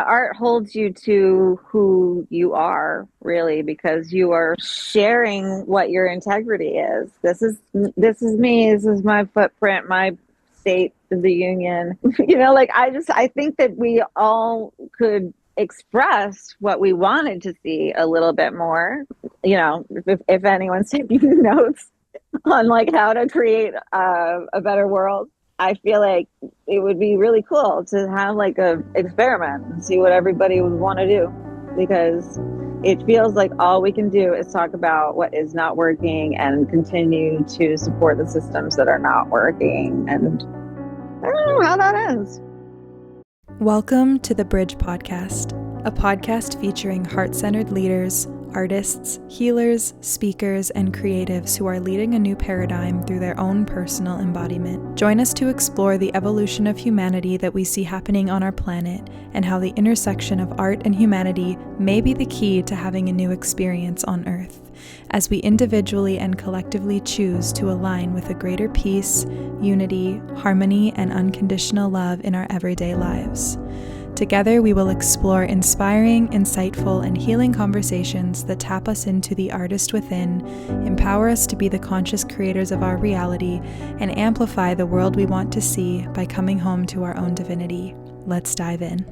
Art holds you to who you are, really, because you are sharing what your integrity is. This is me. This is my footprint, my state of the union. Like I think that we all could express what we wanted to see a little bit more. If anyone's taking notes on like how to create a better world. I feel like it would be really cool to have like a experiment and see what everybody would want to do, because it feels like all we can do is talk about what is not working and continue to support the systems that are not working. And I don't know how that is. Welcome to the Bridge Podcast, a podcast featuring heart-centered leaders, artists, healers, speakers, and creatives who are leading a new paradigm through their own personal embodiment. Join us to explore the evolution of humanity that we see happening on our planet and how the intersection of art and humanity may be the key to having a new experience on Earth, as we individually and collectively choose to align with a greater peace, unity, harmony, and unconditional love in our everyday lives. Together, we will explore inspiring, insightful, and healing conversations that tap us into the artist within, empower us to be the conscious creators of our reality, and amplify the world we want to see by coming home to our own divinity. Let's dive in.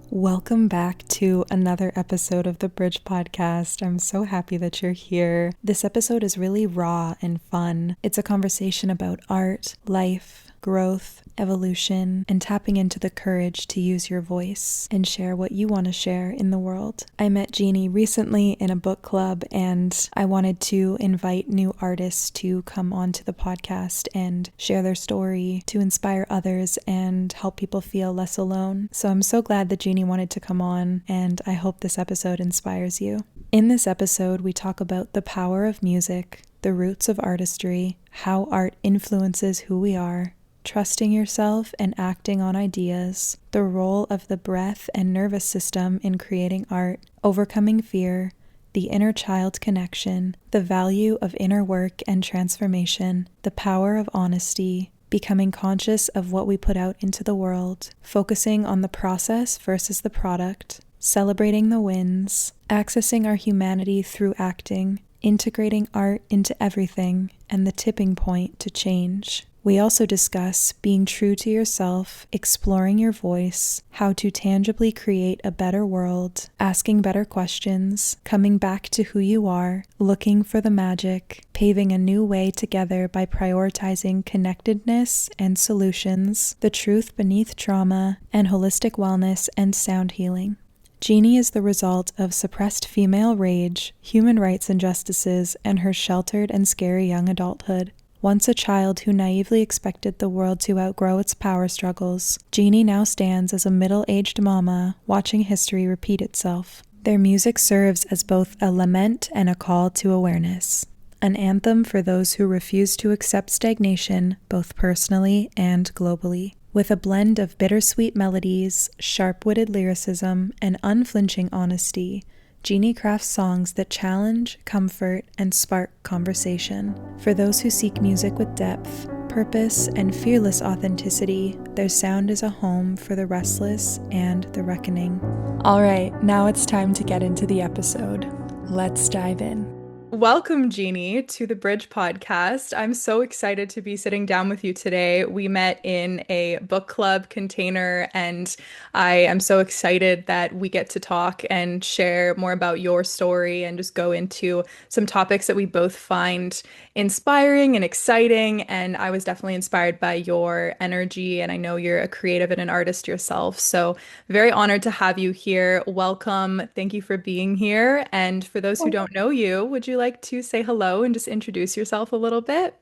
Welcome back to another episode of the Bridge Podcast. I'm so happy that you're here. This episode is really raw and fun. It's a conversation about art, life, growth, evolution, and tapping into the courage to use your voice and share what you want to share in the world. I met Jeannie recently in a book club, and I wanted to invite new artists to come onto the podcast and share their story to inspire others and help people feel less alone. So I'm so glad that Jeannie wanted to come on, and I hope this episode inspires you. In this episode, we talk about the power of music, the roots of artistry, how art influences who we are, trusting yourself and acting on ideas, the role of the breath and nervous system in creating art, overcoming fear, the inner child connection, the value of inner work and transformation, the power of honesty, becoming conscious of what we put out into the world, focusing on the process versus the product, celebrating the wins, accessing our humanity through acting, integrating art into everything, and the tipping point to change. We also discuss being true to yourself, exploring your voice, how to tangibly create a better world, asking better questions, coming back to who you are, looking for the magic, paving a new way together by prioritizing connectedness and solutions, the truth beneath trauma, and holistic wellness and sound healing. Jeannie is the result of suppressed female rage, human rights injustices, and her sheltered and scary young adulthood. Once a child who naively expected the world to outgrow its power struggles, Jeannie now stands as a middle-aged mama watching history repeat itself. Their music serves as both a lament and a call to awareness, an anthem for those who refuse to accept stagnation both personally and globally. With a blend of bittersweet melodies, sharp-witted lyricism, and unflinching honesty, Jeannie crafts songs that challenge, comfort, and spark conversation. For those who seek music with depth, purpose, and fearless authenticity, their sound is a home for the restless and the reckoning. All right, now it's time to get into the episode. Let's dive in. Welcome, Jeannie, to the Bridge Podcast. I'm so excited to be sitting down with you today. We met in a book club container, and I am so excited that we get to talk and share more about your story and just go into some topics that we both find inspiring and exciting. And I was definitely inspired by your energy, and I know you're a creative and an artist yourself. So very honored to have you here. Welcome. Thank you for being here. And for those who don't know you, would you like to say hello and just introduce yourself a little bit?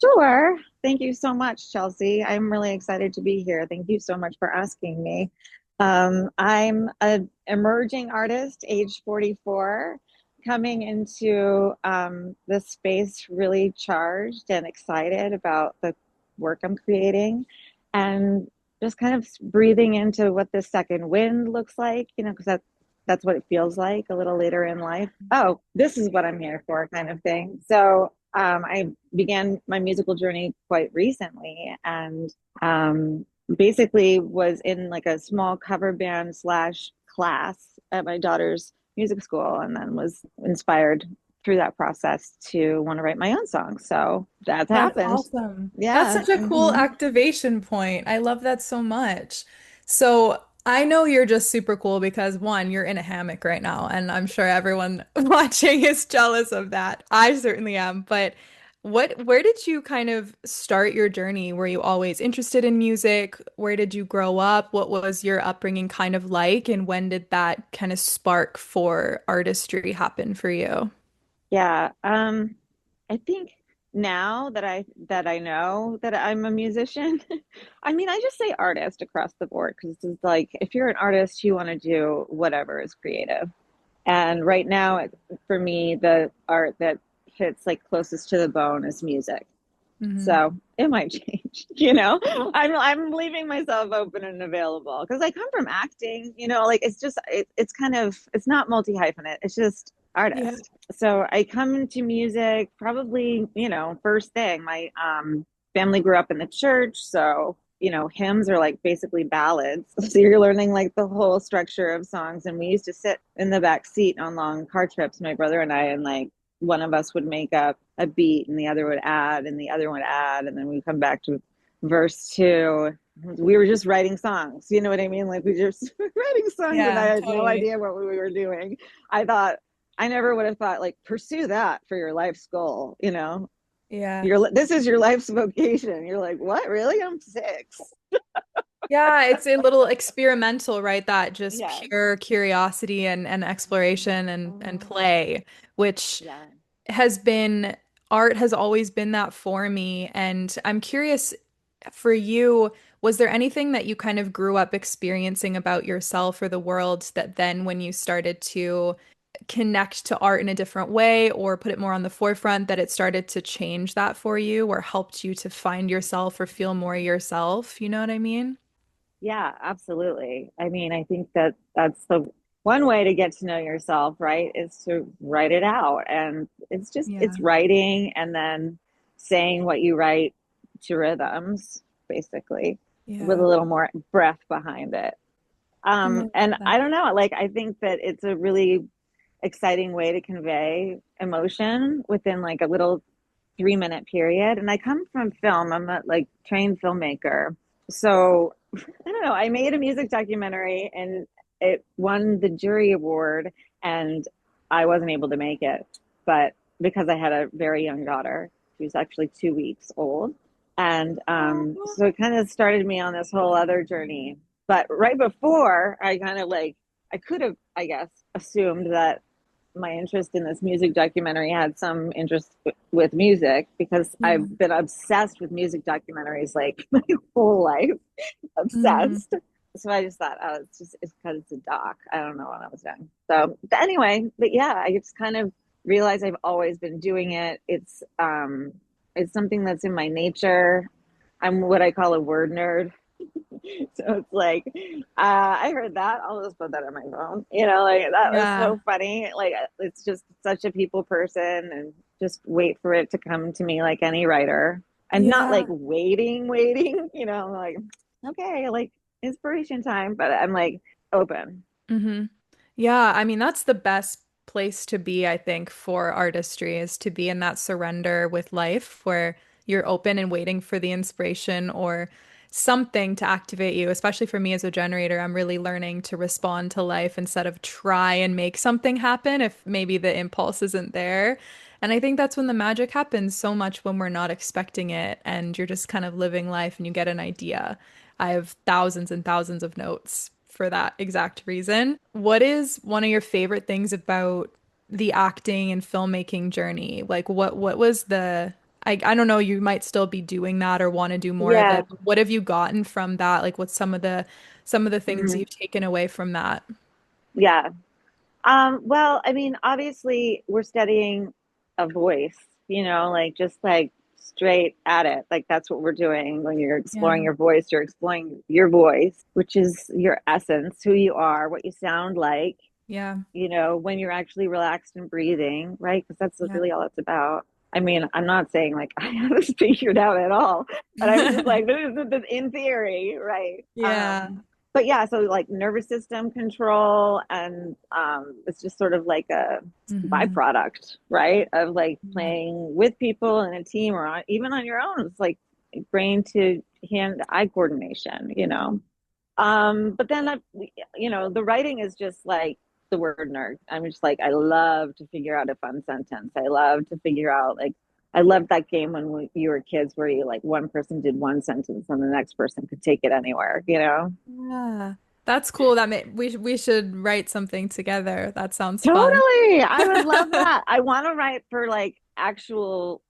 Sure. Thank you so much, Chelsea. I'm really excited to be here. Thank you so much for asking me. I'm an emerging artist, age 44, coming into this space really charged and excited about the work I'm creating, and just kind of breathing into what the second wind looks like, because that's what it feels like a little later in life. Oh, this is what I'm here for, kind of thing. So I began my musical journey quite recently, and basically was in like a small cover band slash class at my daughter's music school, and then was inspired through that process to want to write my own songs. So that's That's happened. awesome. That's Yeah. such a cool activation point. I love that so much. So I know you're just super cool because one, you're in a hammock right now, and I'm sure everyone watching is jealous of that. I certainly am. But where did you kind of start your journey? Were you always interested in music? Where did you grow up? What was your upbringing kind of like? And when did that kind of spark for artistry happen for you? Yeah. I think now that I know that I'm a musician, I mean, I just say artist across the board because it's like if you're an artist, you want to do whatever is creative. And right now, for me, the art that hits like closest to the bone is music. Hmm. So it might change, you know. I'm leaving myself open and available because I come from acting, you know, like it's just it's kind of it's not multi hyphenate, it's just Yeah. artist. So I come to music probably, you know, first thing. My family grew up in the church, so you know, hymns are like basically ballads. So you're learning like the whole structure of songs. And we used to sit in the back seat on long car trips, my brother and I, and like one of us would make up a beat and the other would add and the other would add, and then we come back to verse two. We were just writing songs, you know what I mean? Like we just writing songs, and I Yeah, had no totally. idea what we were doing. I thought I never would have thought like pursue that for your life's goal, you know. Yeah. Your this is your life's vocation. You're like, what? Really? I'm six. Yeah, it's a little experimental, right? That just Yes. pure curiosity and exploration and Mm-hmm. play, which Yeah. has been art has always been that for me. And I'm curious for you, was there anything that you kind of grew up experiencing about yourself or the world that then when you started to connect to art in a different way or put it more on the forefront, that it started to change that for you or helped you to find yourself or feel more yourself? You know what I mean? Yeah, absolutely. I mean, I think that that's the one way to get to know yourself, right? Is to write it out. And it's just, Yeah. it's writing and then saying what you write to rhythms, basically, with a Yeah. little more breath behind it. I love And that. I don't know, like, I think that it's a really exciting way to convey emotion within like a little 3 minute period. And I come from film, I'm a like trained filmmaker. So I don't know, I made a music documentary and it won the jury award, and I wasn't able to make it. But because I had a very young daughter, she was actually 2 weeks old. And Oh. so it kind of started me on this whole other journey. But right before, I kind of like, I could have, I guess, assumed that my interest in this music documentary had some interest with music because Yeah. I've been obsessed with music documentaries like my whole life. Hmm. Obsessed. So I just thought, oh, it's because it's a doc. I don't know what I was doing. So but anyway, but yeah, I just kind of realized I've always been doing it. It's something that's in my nature. I'm what I call a word nerd. So it's like, I heard that. I'll just put that on my phone. You know, like that was Yeah. so funny. Like it's just such a people person, and just wait for it to come to me like any writer, and not like Yeah. waiting. You know, like okay, like inspiration time, but I'm like open. Hmm. Yeah, I mean, that's the best place to be, I think, for artistry is to be in that surrender with life where you're open and waiting for the inspiration or something to activate you. Especially for me as a generator, I'm really learning to respond to life instead of try and make something happen if maybe the impulse isn't there. And I think that's when the magic happens so much when we're not expecting it and you're just kind of living life and you get an idea. I have thousands and thousands of notes for that exact reason. What is one of your favorite things about the acting and filmmaking journey? Like what was the I don't know, you might still be doing that or want to do more of Yeah. it. But what have you gotten from that? Like what's some of the things Mhm. you've taken away from that? Yeah. Well, I mean, obviously, we're studying a voice, you know, like just like straight at it. Like that's what we're doing when you're exploring Yeah. your voice. You're exploring your voice, which is your essence, who you are, what you sound like, Yeah. you know, when you're actually relaxed and breathing, right? Because that's Yeah. really all it's about. I mean, I'm not saying like I have this figured out at all, but I was just like, this in theory, right? Yeah. But yeah, so like nervous system control, and it's just sort of like a Hmm. byproduct, right? Of like Yeah. playing with people in a team or even on your own. It's like brain to hand eye coordination, you know. But then the writing is just like the word nerd. I'm just like, I love to figure out a fun sentence. I love to figure out like, I loved that game when you were kids where you like one person did one sentence and the next person could take it anywhere, you know? Yeah. That's cool. We should write something together. That sounds fun. Totally. I would love that. I want to write for like actual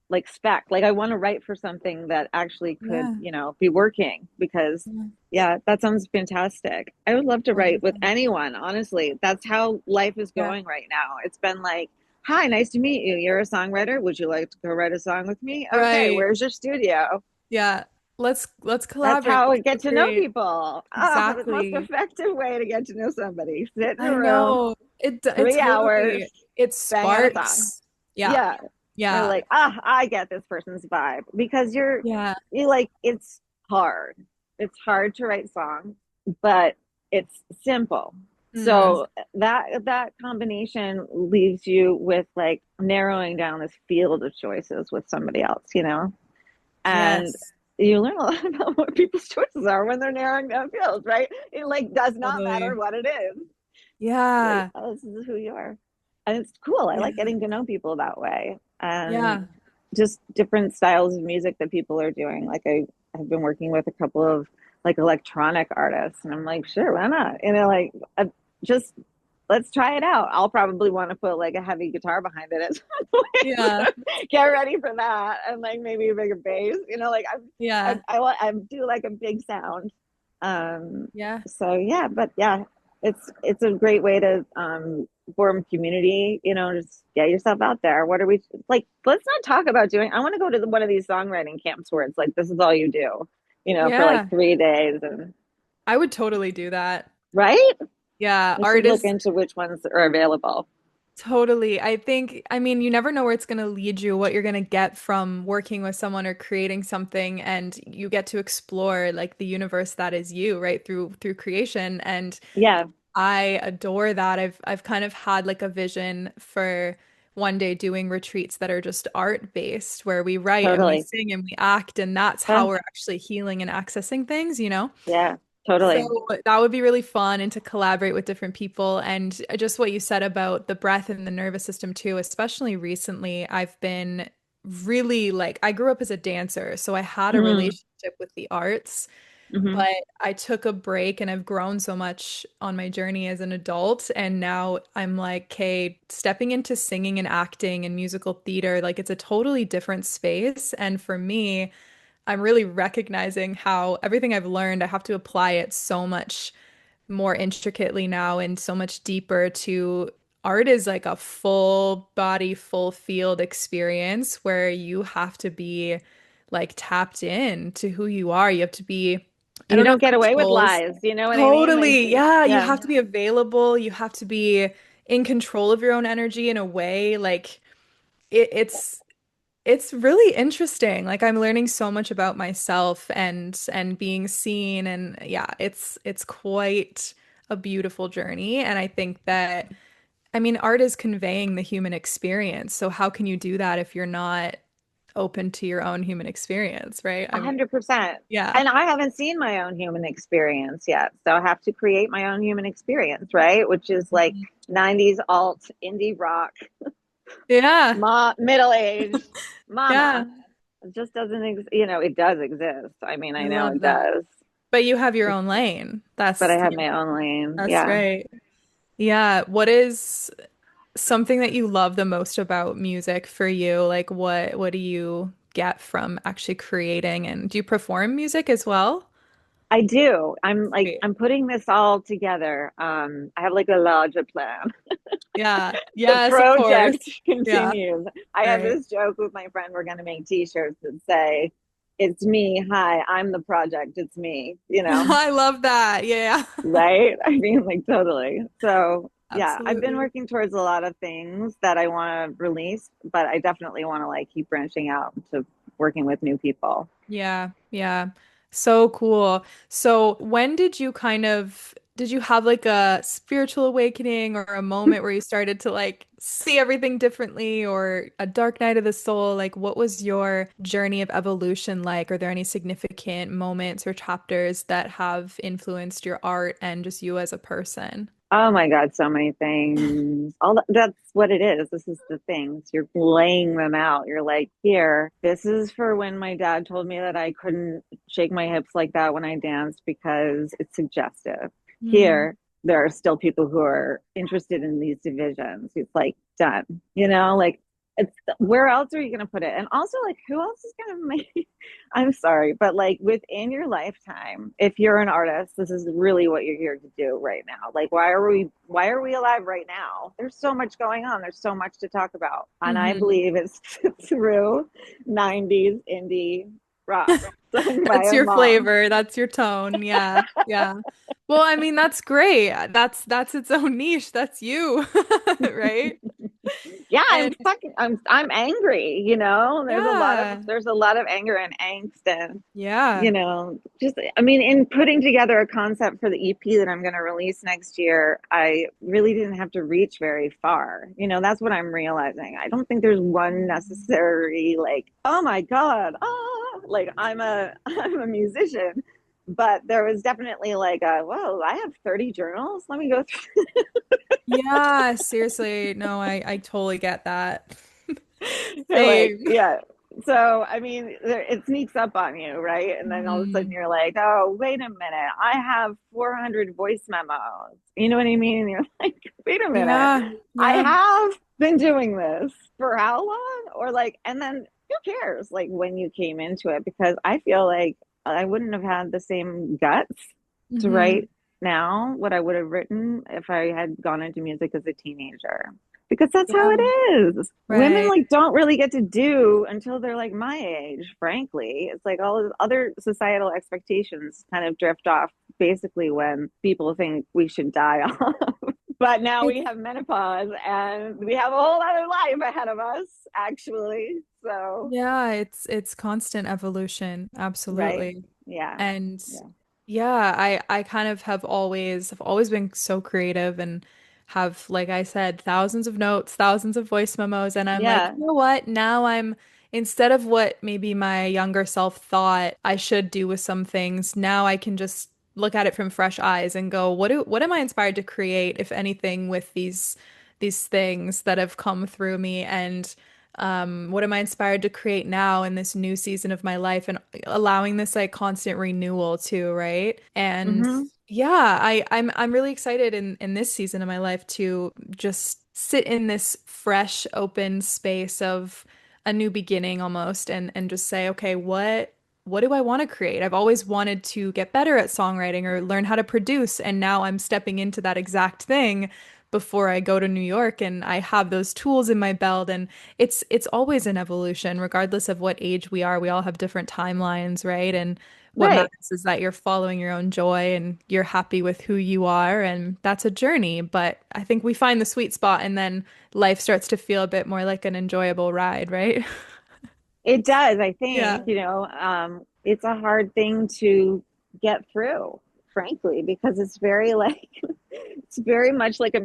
like spec. Like I want to write for something that actually could, Yeah. be working because Yeah. yeah, that sounds fantastic. I would love to Love write with that. anyone, honestly. That's how life is Yeah. going right now. It's been like, "Hi, nice to meet you. You're a songwriter. Would you like to go write a song with me? Okay, Right. where's your studio?" Yeah. Let's That's collaborate. how That's we get so to know great. people. Oh, the most Exactly. effective way to get to know somebody. Sit in I a room, know. It 3 hours, totally it bang out a song. sparks. Yeah. Yeah. They're Yeah. like, I get this person's vibe because Yeah. you like, it's hard. It's hard to write songs, but it's simple. Mm. So that combination leaves you with like narrowing down this field of choices with somebody else, and Yes. you learn a lot about what people's choices are when they're narrowing down fields, right? It like does not matter Totally. what it is. Like, Yeah. oh, this is who you are. And it's cool. I like Yeah. getting to know people that way. And Yeah. just different styles of music that people are doing. Like I have been working with a couple of like electronic artists and I'm like, sure, why not? Like just let's try it out. I'll probably want to put like a heavy guitar behind it at some point. Yeah. So get ready for that. And like maybe a bigger bass, like Yeah. I do like a big sound. Um, Yeah. so yeah, but yeah, it's a great way to form community, just get yourself out there. What are we like? Let's not talk about doing. I want to go to one of these songwriting camps where it's like this is all you do, for like Yeah. 3 days, and I would totally do that. right? Yeah. We should Art look is into which ones are available. totally. I mean, you never know where it's going to lead you, what you're going to get from working with someone or creating something, and you get to explore like the universe that is you, right? Through creation. And Yeah, I adore that. I've kind of had like a vision for one day doing retreats that are just art based, where we write and we totally. sing and we act, and that's how Huh? we're actually healing and accessing things? Yeah, So totally. that would be really fun and to collaborate with different people. And just what you said about the breath and the nervous system too, especially recently, I've been really like, I grew up as a dancer, so I had a Hmm. relationship with the arts, Hmm. but I took a break and I've grown so much on my journey as an adult. And now I'm like, okay, stepping into singing and acting and musical theater, like it's a totally different space. And for me, I'm really recognizing how everything I've learned, I have to apply it so much more intricately now and so much deeper to art is like a full body, full field experience where you have to be like tapped in to who you are. You have to be, I You don't know don't if get away with controls. lies. You know what I mean? Like, Totally. Yeah, you yeah. have to be available. You have to be in control of your own energy in a way. Like it's really interesting. Like I'm learning so much about myself and being seen and yeah, it's quite a beautiful journey and I think that I mean art is conveying the human experience. So how can you do that if you're not open to your own human experience, right? I mean, 100%. yeah. And I haven't seen my own human experience yet. So I have to create my own human experience, right? Which is like Mhm. 90s alt indie rock, Yeah. middle aged Yeah. mama. It just doesn't exist. It does exist. I mean, I I know love it that. does, But you have your own lane. but I have my own lane. That's Yeah. right. Yeah. What is something that you love the most about music for you? Like what do you get from actually creating and do you perform music as well? I do. I'm like, Great. I'm putting this all together. I have like a larger plan. Yeah. The Yes, of course. project Yeah. continues. I have Right. this joke with my friend. We're going to make t-shirts that say, "It's me. Hi, I'm the project. It's me," I love that. Yeah. right? I mean, like totally. So, Yeah, I've been Absolutely. working towards a lot of things that I want to release, but I definitely want to like keep branching out to working with new people. Yeah, yeah. So cool. So when did you did you have like a spiritual awakening or a moment where you started to like see everything differently or a dark night of the soul? Like what was your journey of evolution like? Are there any significant moments or chapters that have influenced your art and just you as a person? Oh my God, so many things. That's what it is. This is the things. You're laying them out. You're like, here, this is for when my dad told me that I couldn't shake my hips like that when I danced because it's suggestive. Mm, Here, there are still people who are interested in these divisions. It's like done, like it's where else are you going to put it? And also, like, who else is going to make I'm sorry, but like within your lifetime, if you're an artist, this is really what you're here to do right now. Like why are we alive right now? There's so much going on. There's so much to talk about. And I hmm. believe it's through 90s indie rock sung by That's a your mom. flavor. That's your tone. Yeah. Yeah. Well, I mean, that's great. That's its own niche. That's you. Right? Yeah, And I'm angry, There's a lot of yeah. there's a lot of anger and angst and Yeah. just, I mean, in putting together a concept for the EP that I'm going to release next year, I really didn't have to reach very far. That's what I'm realizing. I don't think there's one necessary, like, oh my God, like I'm a musician. But there was definitely like whoa, I have 30 journals. Let me go through. Yeah, seriously. No, I totally get that. You're like, Same. yeah. So, I mean, it sneaks up on you, right? And then all of a sudden Mhm. you're like, oh, wait a minute. I have 400 voice memos. You know what I mean? And you're like, wait a minute. Yeah. I Yeah. have been doing this for how long? Or like, and then who cares? Like when you came into it, because I feel like I wouldn't have had the same guts to Hmm. write now what I would have written if I had gone into music as a teenager because that's how Yeah. it is. Women Right. like don't really get to do until they're like my age, frankly. It's like all of the other societal expectations kind of drift off basically when people think we should die off. But now we It's have menopause and we have a whole other life ahead of us, actually. So, yeah, it's constant evolution. right. Absolutely. Yeah. And Yeah. yeah, I kind of have always been so creative and have, like I said, thousands of notes, thousands of voice memos, and I'm like, Yeah. you know what? Now I'm instead of what maybe my younger self thought I should do with some things, now I can just look at it from fresh eyes and go, what am I inspired to create, if anything, with these things that have come through me and what am I inspired to create now in this new season of my life and allowing this like constant renewal too, right? And Mm-hmm. yeah, I'm really excited in this season of my life to just sit in this fresh, open space of a new beginning almost and just say, okay, what do I want to create? I've always wanted to get better at songwriting or learn how to produce, and now I'm stepping into that exact thing before I go to New York and I have those tools in my belt and it's always an evolution regardless of what age we are. We all have different timelines, right? And what Right. matters is that you're following your own joy and you're happy with who you are and that's a journey, but I think we find the sweet spot and then life starts to feel a bit more like an enjoyable ride, right? It does, I think, Yeah. it's a hard thing to get through, frankly, because it's very like it's very much like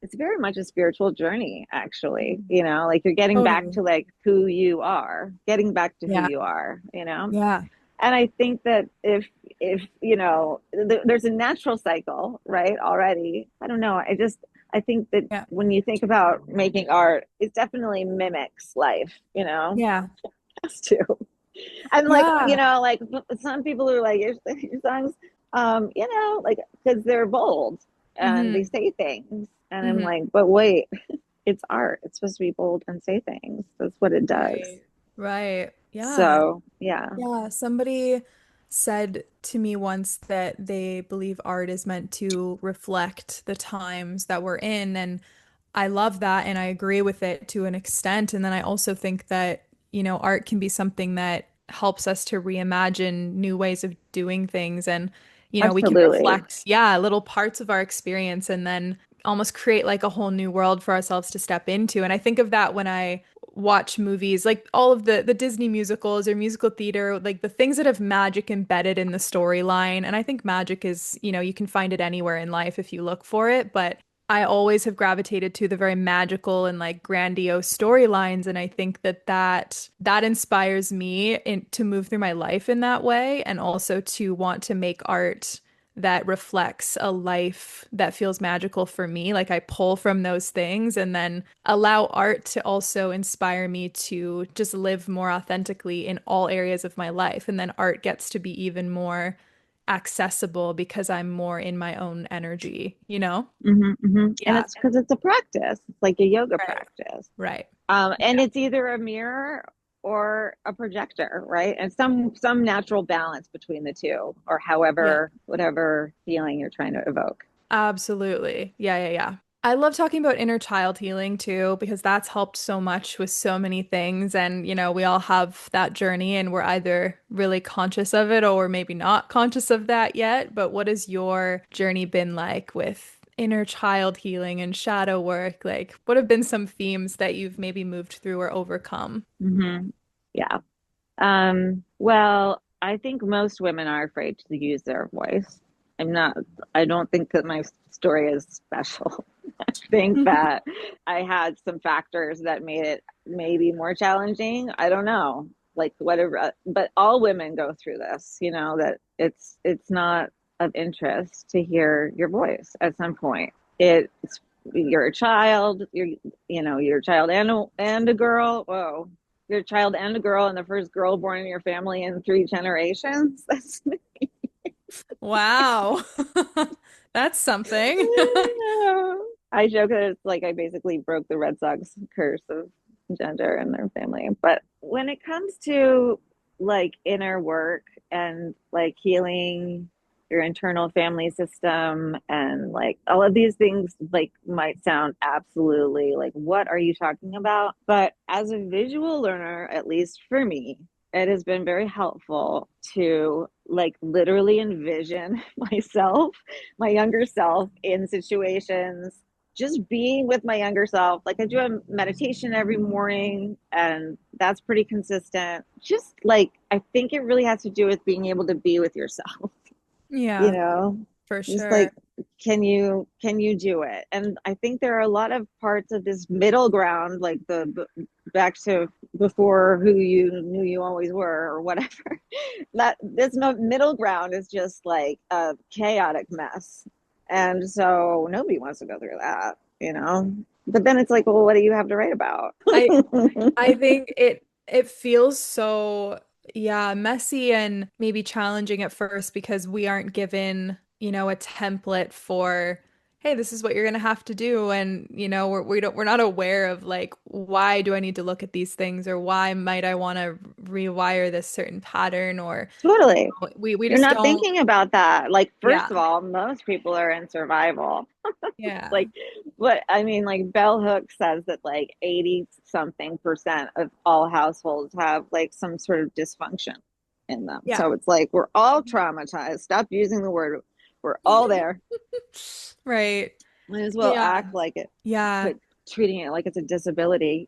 it's very much a spiritual journey, actually, Mhm. like you're getting back Totally. to like who you are, getting back to who Yeah. you are. Yeah. And I think that if there's a natural cycle, right? Already, I don't know. I think that Yeah. when you think about making art, it definitely mimics life, Yeah. has to. And like, Yeah. like some people are like your songs, like because they're bold and they Hmm. say things, and I'm Hmm. like, but wait, it's art. It's supposed to be bold and say things. That's what it does. Right. Right. Yeah. So yeah. Yeah, somebody said to me once that they believe art is meant to reflect the times that we're in, and I love that and I agree with it to an extent. And then I also think that, art can be something that helps us to reimagine new ways of doing things and, we can Absolutely. reflect, yeah, little parts of our experience and then almost create like a whole new world for ourselves to step into. And I think of that when I watch movies, like all of the Disney musicals or musical theater, like the things that have magic embedded in the storyline. And I think magic is, you can find it anywhere in life if you look for it, but I always have gravitated to the very magical and like grandiose storylines, and I think that inspires me to move through my life in that way, and also to want to make art that reflects a life that feels magical for me. Like I pull from those things and then allow art to also inspire me to just live more authentically in all areas of my life. And then art gets to be even more accessible because I'm more in my own energy, you know? And Yeah, it's because it's a practice. It's like a yoga right, practice. right. And it's either a mirror or a projector, right? And some natural balance between the two, or Yeah, however, whatever feeling you're trying to evoke. absolutely. Yeah, yeah, yeah. I love talking about inner child healing too, because that's helped so much with so many things. And, we all have that journey and we're either really conscious of it or maybe not conscious of that yet. But what has your journey been like with inner child healing and shadow work? Like, what have been some themes that you've maybe moved through or overcome? Hmm. Yeah. Well, I think most women are afraid to use their voice. I'm not, I don't think that my story is special. I think that I had some factors that made it maybe more challenging. I don't know, like whatever, but all women go through this, that it's not of interest to hear your voice at some point. It's you're a child, you're a child and a girl. Whoa, you're a child and a girl, and the first girl born in your family in 3 generations. That's Wow. That's something. I joke that it's like I basically broke the Red Sox curse of gender in their family. But when it comes to like inner work and like healing your internal family system and like all of these things like might sound absolutely like what are you talking about? But as a visual learner, at least for me, it has been very helpful to like literally envision myself, my younger self in situations, just being with my younger self. Like I do a meditation every morning and that's pretty consistent. Just like I think it really has to do with being able to be with yourself, you Yeah, know? for Just sure. like can you do it? And I think there are a lot of parts of this middle ground, like back to before who you knew you always were or whatever. That this middle ground is just like a chaotic mess, and so nobody wants to go through that. But then it's like, well, what do you have to write about? I I think it feels so, yeah, messy and maybe challenging at first because we aren't given, a template for, hey, this is what you're gonna have to do, and we're not aware of like why do I need to look at these things, or why might I want to rewire this certain pattern, or Totally. we You're just not don't. thinking about that. Like, Yeah, first of all, most people are in survival. yeah, Like, what I mean, like, Bell Hooks says that like 80 something percent of all households have like some sort of dysfunction in them. yeah. So it's like we're all traumatized. Stop using the word. We're all there. Right. Might as well Yeah. act like it, Yeah, quit treating it like it's a disability.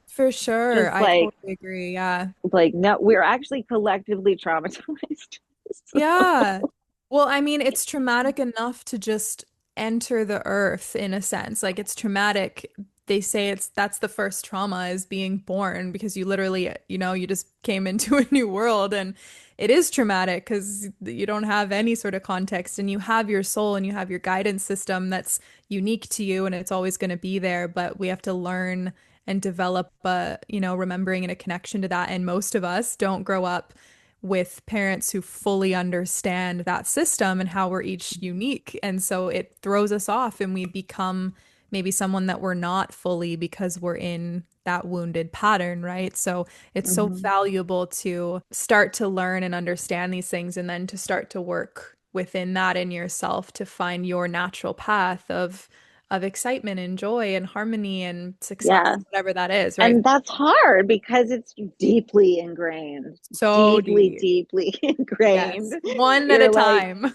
for sure. Just I totally agree. Yeah. like no, we're actually collectively traumatized. So, Yeah. Well, I mean, it's traumatic enough to just enter the earth in a sense. Like it's traumatic. They say that's the first trauma is being born because you literally, you just came into a new world, and it is traumatic because you don't have any sort of context, and you have your soul and you have your guidance system that's unique to you and it's always going to be there, but we have to learn and develop remembering and a connection to that. And most of us don't grow up with parents who fully understand that system and how we're each unique. And so it throws us off and we become maybe someone that we're not fully because we're in that wounded pattern, right? So it's so mhm. valuable to start to learn and understand these things and then to start to work within that in yourself to find your natural path of excitement and joy and harmony and success, Yeah. whatever that is, right? And that's hard because it's deeply ingrained, So deeply, deep. deeply ingrained. Yes. One at a You're like, time.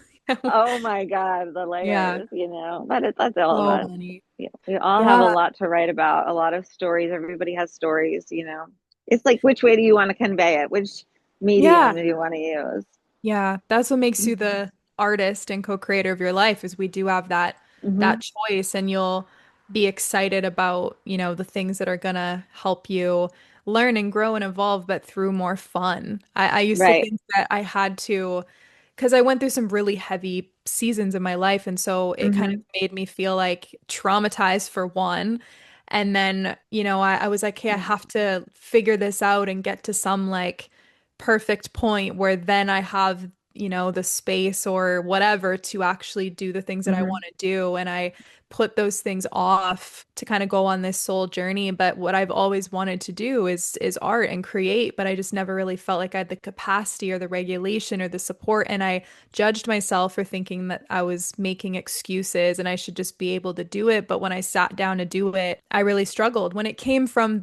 Oh my God, the Yeah, layers, that's all of so us. many. Yeah, we all have a Yeah, lot to write about, a lot of stories. Everybody has stories. It's like, which way do you want to convey it? Which medium yeah, do you want to use? yeah. That's what makes you the artist and co-creator of your life is we do have that Mm-hmm. choice and you'll be excited about, the things that are gonna help you learn and grow and evolve, but through more fun. I used to Right. think that I had to because I went through some really heavy seasons in my life. And so it kind of Mm-hmm. made me feel like traumatized for one. And then, I was like, hey, I have to figure this out and get to some like perfect point where then I have, the space or whatever to actually do the things that I Mm-hmm. want to do. And I put those things off to kind of go on this soul journey. But what I've always wanted to do is art and create, but I just never really felt like I had the capacity or the regulation or the support. And I judged myself for thinking that I was making excuses and I should just be able to do it. But when I sat down to do it, I really struggled. When it came from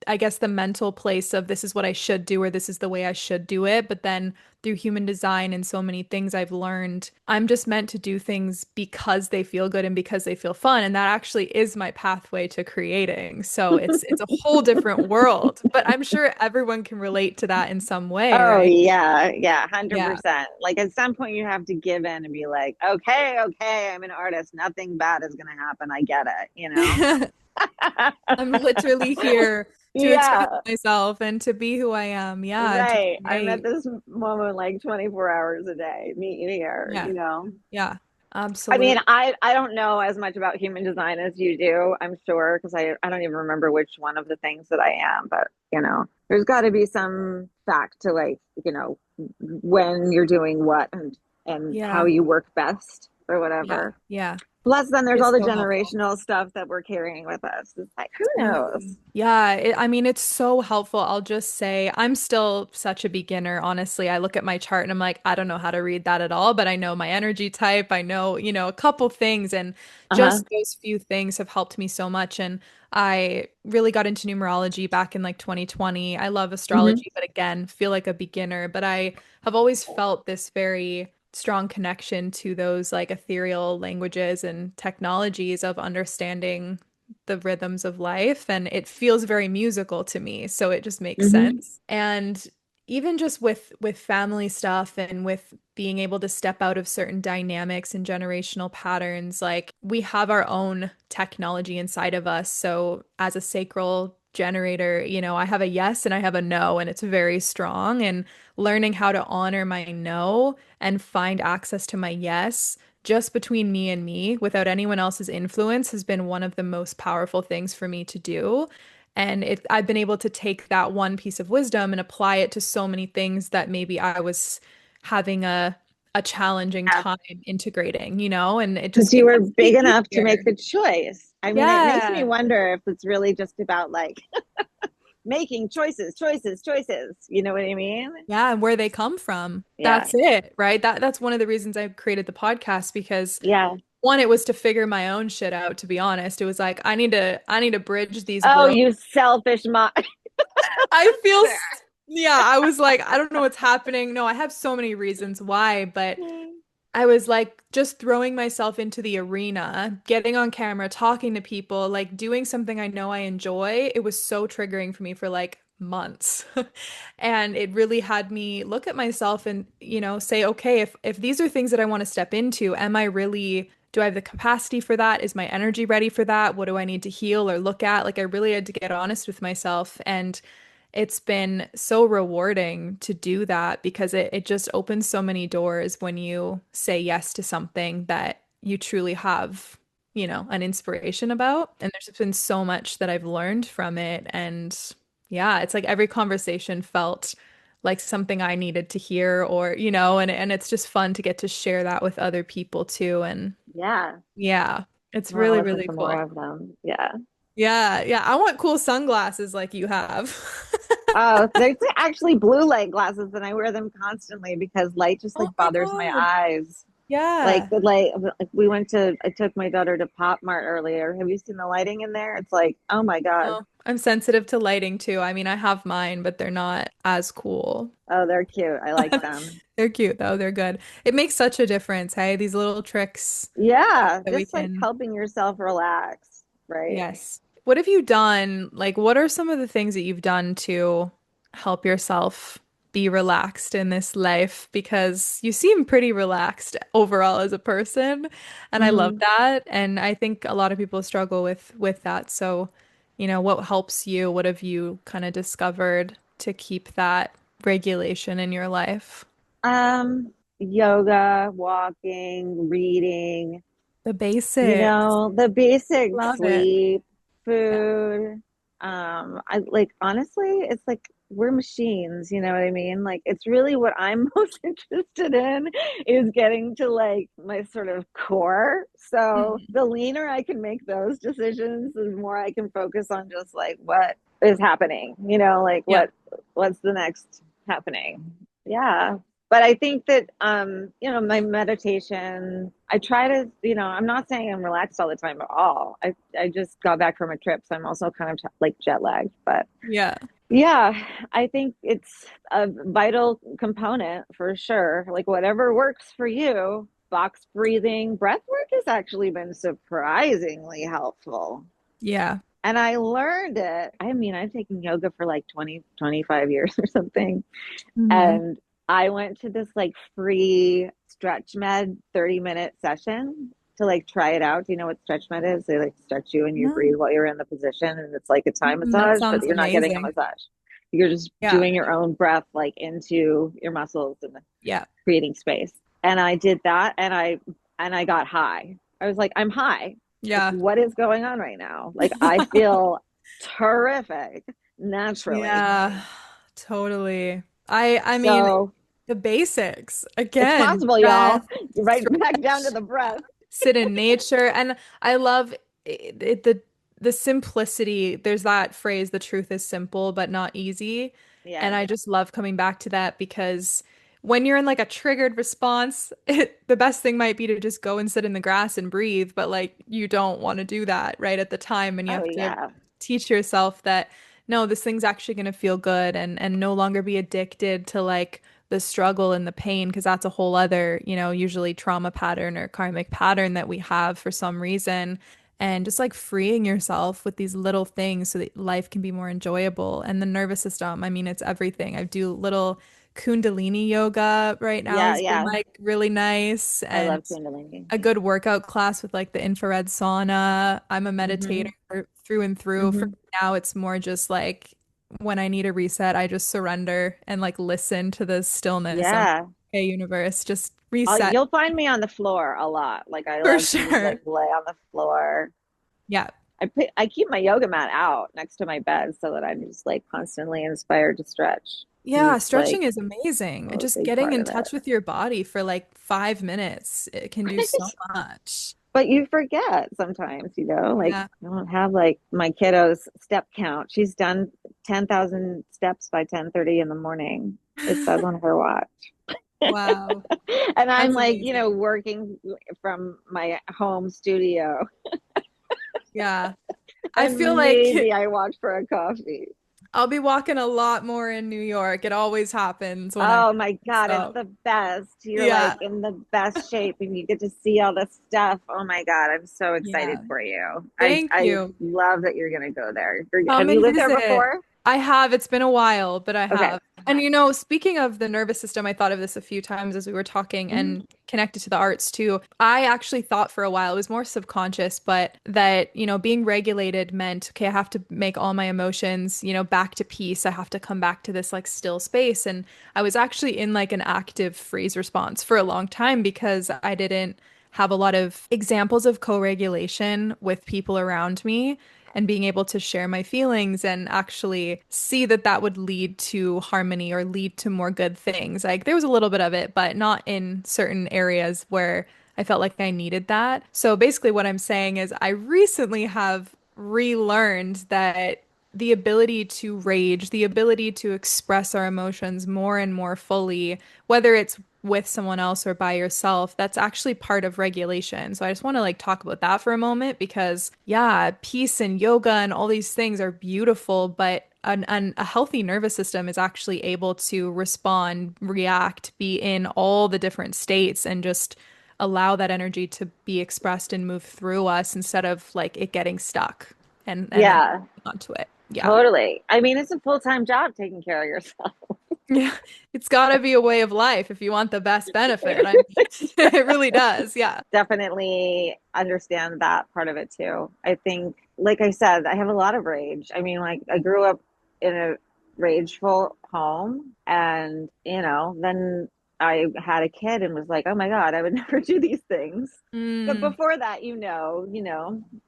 I guess the mental place of this is what I should do or this is the way I should do it. But then through human design and so many things I've learned, I'm just meant to do things because they feel good and because they feel fun. And that actually is my pathway to creating. So it's a whole different world. But I'm sure everyone can relate to that in some way, Oh right? yeah, yeah, Yeah. 100%. Like at some point you have to give in and be like, okay, okay, I'm an artist. Nothing bad is gonna happen. I get it. I'm literally here to express Yeah, myself and to be who I am. Yeah, and to right. I'm at create. this moment like 24 hours a day. Meet you Yeah. here. Yeah. I mean, Absolutely. I don't know as much about human design as you do, I'm sure, because I don't even remember which one of the things that I am, but there's got to be some fact to like when you're doing what and how Yeah. you work best or Yeah. whatever. Yeah. Plus, then there's all It's the so helpful. generational stuff that we're carrying with us. It's like, who knows? Totally. Yeah, I mean, it's so helpful. I'll just say I'm still such a beginner, honestly. I look at my chart and I'm like, I don't know how to read that at all, but I know my energy type. I know, a couple things, and Uh-huh. just those few things have helped me so much. And I really got into numerology back in like 2020. I love Hmm. astrology, but again, feel like a beginner. But I have always felt this very strong connection to those like ethereal languages and technologies of understanding the rhythms of life and it feels very musical to me, so it just makes Hmm. sense. And even just with family stuff and with being able to step out of certain dynamics and generational patterns, like we have our own technology inside of us. So as a sacral generator, I have a yes and I have a no, and it's very strong. And learning how to honor my no and find access to my yes just between me and me without anyone else's influence has been one of the most powerful things for me to do. And I've been able to take that one piece of wisdom and apply it to so many things that maybe I was having a challenging Yeah. time integrating, and Because it you were gets to big be enough to make easier. the choice. I mean, it makes me Yeah. wonder if it's really just about like making choices, choices, choices. You know what I mean? Yeah, and where they come from. Yeah. That's it, right? That's one of the reasons I created the podcast because Yeah. one, it was to figure my own shit out, to be honest. It was like I need to bridge these Oh, worlds. you selfish mom. I feel yeah, I was like, I don't know what's happening. No, I have so many reasons why, but I was like just throwing myself into the arena, getting on camera, talking to people, like doing something I know I enjoy. It was so triggering for me for like months. And it really had me look at myself and, say, okay, if these are things that I want to step into, am I really, do I have the capacity for that? Is my energy ready for that? What do I need to heal or look at? Like I really had to get honest with myself. And it's been so rewarding to do that because it just opens so many doors when you say yes to something that you truly have, an inspiration about. And there's been so much that I've learned from it. And yeah, it's like every conversation felt like something I needed to hear or, and it's just fun to get to share that with other people too. And Yeah. yeah, it's I want to really, listen really to more cool. of them. Yeah. Yeah, yeah. I want cool sunglasses like you have. Oh, there's actually blue light glasses, and I wear them constantly because light just Oh like my bothers my God. eyes. Like Yeah. the light, we went to, I took my daughter to Pop Mart earlier. Have you seen the lighting in there? It's like, oh my God. No, I'm sensitive to lighting too. I mean, I have mine, but they're not as cool. Oh, they're cute. I like them. They're cute though. They're good. It makes such a difference, hey? These little tricks Yeah, that we just like can. helping yourself relax, right? Yes. What have you done? Like, what are some of the things that you've done to help yourself be relaxed in this life? Because you seem pretty relaxed overall as a person, and I love Hmm. that. And I think a lot of people struggle with that. So, what helps you? What have you kind of discovered to keep that regulation in your life? Yoga, walking, reading, The basics. the basic Love it. sleep, Yeah. food. I like honestly, it's like we're machines, you know what I mean? Like it's really what I'm most interested in is getting to like my sort of core. So Mhm. the leaner I can make those decisions, the more I can focus on just like what is happening, like Yeah. what's the next happening. Yeah, but I think that my meditation, I try to, I'm not saying I'm relaxed all the time at all. I just got back from a trip, so I'm also kind of like jet lagged, but Yeah. yeah, I think it's a vital component for sure. Like whatever works for you, box breathing, breath work has actually been surprisingly helpful. Yeah. And I learned it. I mean, I've taken yoga for like 20, 25 years or something. Hmm. And I went to this like free stretch med 30-minute session to like try it out. Do you know what stretch med is? They like stretch you and you No. breathe while you're in the position and it's like a Thai That massage, but sounds you're not getting a amazing. massage. You're just Yeah. doing your own breath like into your muscles and Yeah. creating space. And I did that and I got high. I was like, I'm high. Like, Yeah. what is going on right now? Like I feel terrific naturally. Yeah. Totally. I mean, So the basics. it's Again, possible, y'all. breath, You're right back down to stretch, the breath. sit in nature. And I love the simplicity. There's that phrase, the truth is simple but not easy. And Yes. I just love coming back to that because when you're in like a triggered response, the best thing might be to just go and sit in the grass and breathe, but like you don't want to do that right at the time, and you Oh, have to yeah. teach yourself that no, this thing's actually going to feel good, and no longer be addicted to like the struggle and the pain, because that's a whole other, usually trauma pattern or karmic pattern that we have for some reason. And just like freeing yourself with these little things so that life can be more enjoyable. And the nervous system, I mean, it's everything. I do little Kundalini yoga right now Yeah, has been yeah. like really nice, I and love Kundalini. a good workout class with like the infrared sauna. I'm a meditator Hmm. through and through. For Hmm. me now, it's more just like when I need a reset, I just surrender and like listen to the stillness. I'm like, Yeah. okay, universe, just reset You'll find me on the floor a lot. Like I for love to just like sure. lay on the floor. Yeah. I keep my yoga mat out next to my bed so that I'm just like constantly inspired to stretch. Yeah, It's like stretching is amazing. And a just big getting part in of touch with your body for like 5 minutes, it can do it. so much. But you forget sometimes, like Yeah. I don't have like my kiddo's step count. She's done 10,000 steps by 10:30 in the morning. It says on her watch. Wow. And I'm That's like, amazing. working from my home studio. Yeah. I feel And like maybe I walked for a coffee. I'll be walking a lot more in New York. It always happens when I'm Oh my God, it's so the best. You're yeah. like in the best shape and you get to see all the stuff. Oh my God, I'm so excited Yeah. for you. I Thank I you. love that you're gonna go there. Come Have you and lived there visit. before? I have. It's been a while, but I Okay. have. And speaking of the nervous system, I thought of this a few times as we were talking Mhm. and connected to the arts too. I actually thought for a while, it was more subconscious, but that, being regulated meant, okay, I have to make all my emotions, back to peace. I have to come back to this like still space. And I was actually in like an active freeze response for a long time because I didn't have a lot of examples of co-regulation with people around me and being able to share my feelings and actually see that that would lead to harmony or lead to more good things. Like there was a little bit of it, but not in certain areas where I felt like I needed that. So basically, what I'm saying is I recently have relearned that the ability to rage, the ability to express our emotions more and more fully, whether it's with someone else or by yourself, that's actually part of regulation. So I just want to like talk about that for a moment because yeah, peace and yoga and all these things are beautiful, but a healthy nervous system is actually able to respond, react, be in all the different states and just allow that energy to be expressed and move through us instead of like it getting stuck and then Yeah, onto it. Yeah. totally. I mean, it's a full-time job taking care of yourself. Yeah. It's got to be a way of life if you want the best benefit. I mean, it really does. Yeah. Definitely understand that part of it too. I think, like I said, I have a lot of rage. I mean, like I grew up in a rageful home, and then I had a kid and was like, oh my God, I would never do these things. But Mm, before that,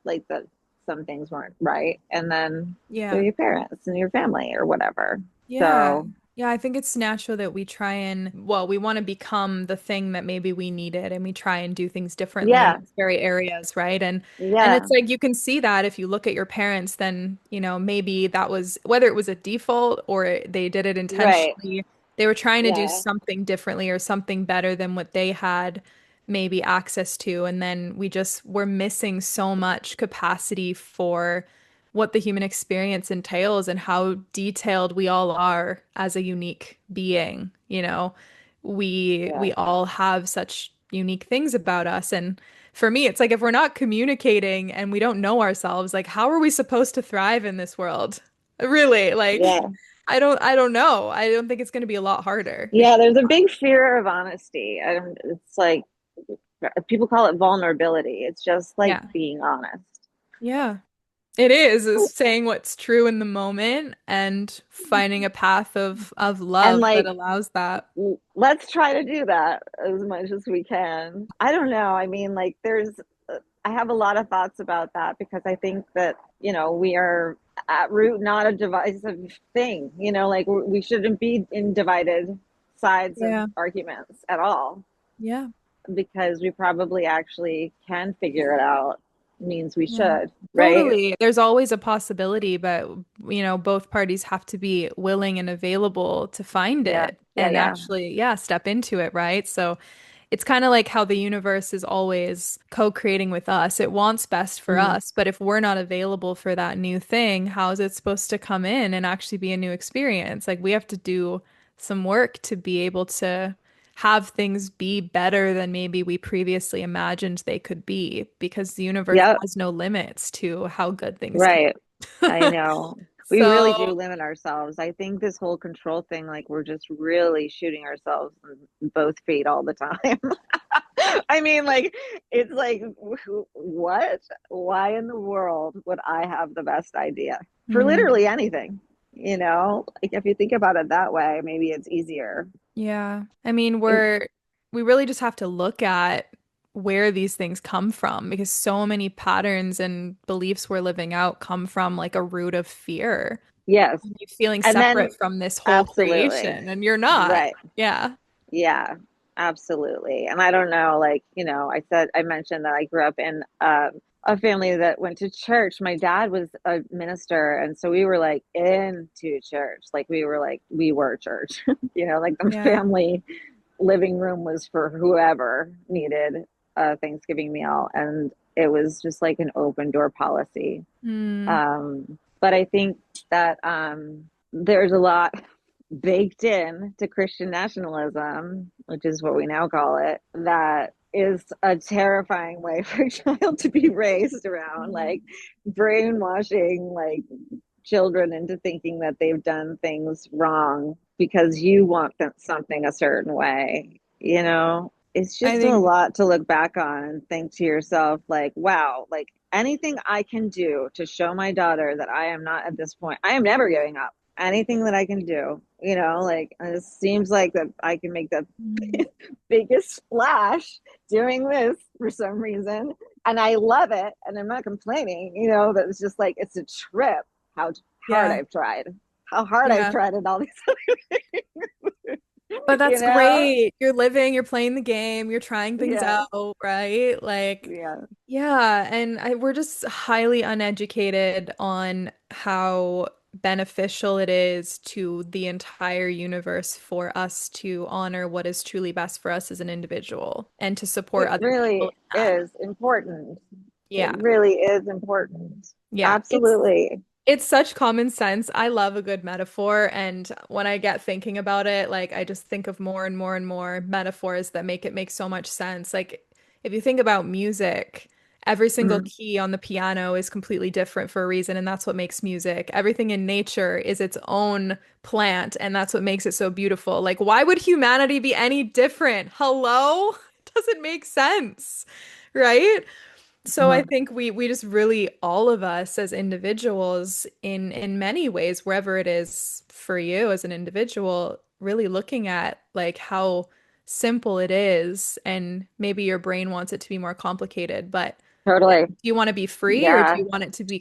like that some things weren't right. And then they're yeah. your parents and your family or whatever. Yeah. So Yeah, I think it's natural that we try and, well, we want to become the thing that maybe we needed and we try and do things differently in yeah, these very areas, right? And yeah, it's like you can see that if you look at your parents, then, maybe that was whether it was a default or they did it right. intentionally, they were trying to do Yeah, something differently or something better than what they had maybe access to. And then we just were missing so much capacity for what the human experience entails and how detailed we all are as a unique being. We yeah, all have such unique things about us. And for me, it's like if we're not communicating and we don't know ourselves, like how are we supposed to thrive in this world? Really, like yeah. I don't know. I don't think it's going to be a lot harder if Yeah, there's a big fear of honesty. It's like people call it vulnerability. It's just like yeah. being honest. Yeah. It is saying what's true in the moment and finding a path of And love that like, allows that. let's try to do that as much as we can. I don't know. I mean, like, I have a lot of thoughts about that because I think that, we are at root not a divisive thing. Like we shouldn't be in divided sides of Yeah. arguments at all, Yeah. because we probably actually can figure it out. Means we Yeah. should, right? Totally. There's always a possibility, but both parties have to be willing and available to find Yeah, it yeah, and yeah. actually, yeah, step into it, right? So it's kind of like how the universe is always co-creating with us. It wants best for Mm. us, but if we're not available for that new thing, how is it supposed to come in and actually be a new experience? Like we have to do some work to be able to have things be better than maybe we previously imagined they could be because the universe Yep, has no limits to how good things can right. be. I know. We really do So, limit ourselves. I think this whole control thing, like we're just really shooting ourselves in both feet all the time. I mean, like, it's like, what? Why in the world would I have the best idea for mm, literally anything? Like if you think about it that way, maybe it's easier. yeah. I mean, And we really just have to look at where these things come from because so many patterns and beliefs we're living out come from like a root of fear. yes, You feeling and then separate from this whole absolutely. creation, and you're not. Right. Yeah. Yeah, absolutely. And I don't know, like, I mentioned that I grew up in a family that went to church. My dad was a minister, and so we were like into church. Like we were church. Like the Yeah. family living room was for whoever needed a Thanksgiving meal, and it was just like an open door policy. Mm, But I think that there's a lot baked in to Christian nationalism, which is what we now call it, that is a terrifying way for a child to be raised around, like brainwashing like children into thinking that they've done things wrong because you want something a certain way. It's I just a think, lot to look back on and think to yourself, like, wow, like anything I can do to show my daughter that I am not at this point, I am never giving up. Anything that I can do, like it seems like that I can make the mm, biggest splash doing this for some reason. And I love it. And I'm not complaining, but it's just like it's a trip how hard yeah. I've tried. How hard I've Yeah. tried and all these other things, But you that's know? great. You're living, you're playing the game, you're trying things Yeah. out, right? Like, Yeah. yeah, and we're just highly uneducated on how beneficial it is to the entire universe for us to honor what is truly best for us as an individual and to support It other people really in that. is important. It Yeah. really is important. Yeah. Absolutely. It's such common sense. I love a good metaphor, and when I get thinking about it, like I just think of more and more and more metaphors that make it make so much sense. Like if you think about music, every single Mm. key on the piano is completely different for a reason, and that's what makes music. Everything in nature is its own plant, and that's what makes it so beautiful. Like why would humanity be any different? Hello? It doesn't make sense, right? So I Mhm. think we just really all of us as individuals in many ways, wherever it is for you as an individual, really looking at like how simple it is, and maybe your brain wants it to be more complicated, but like Totally. do you want to be free or do Yeah. you want it to be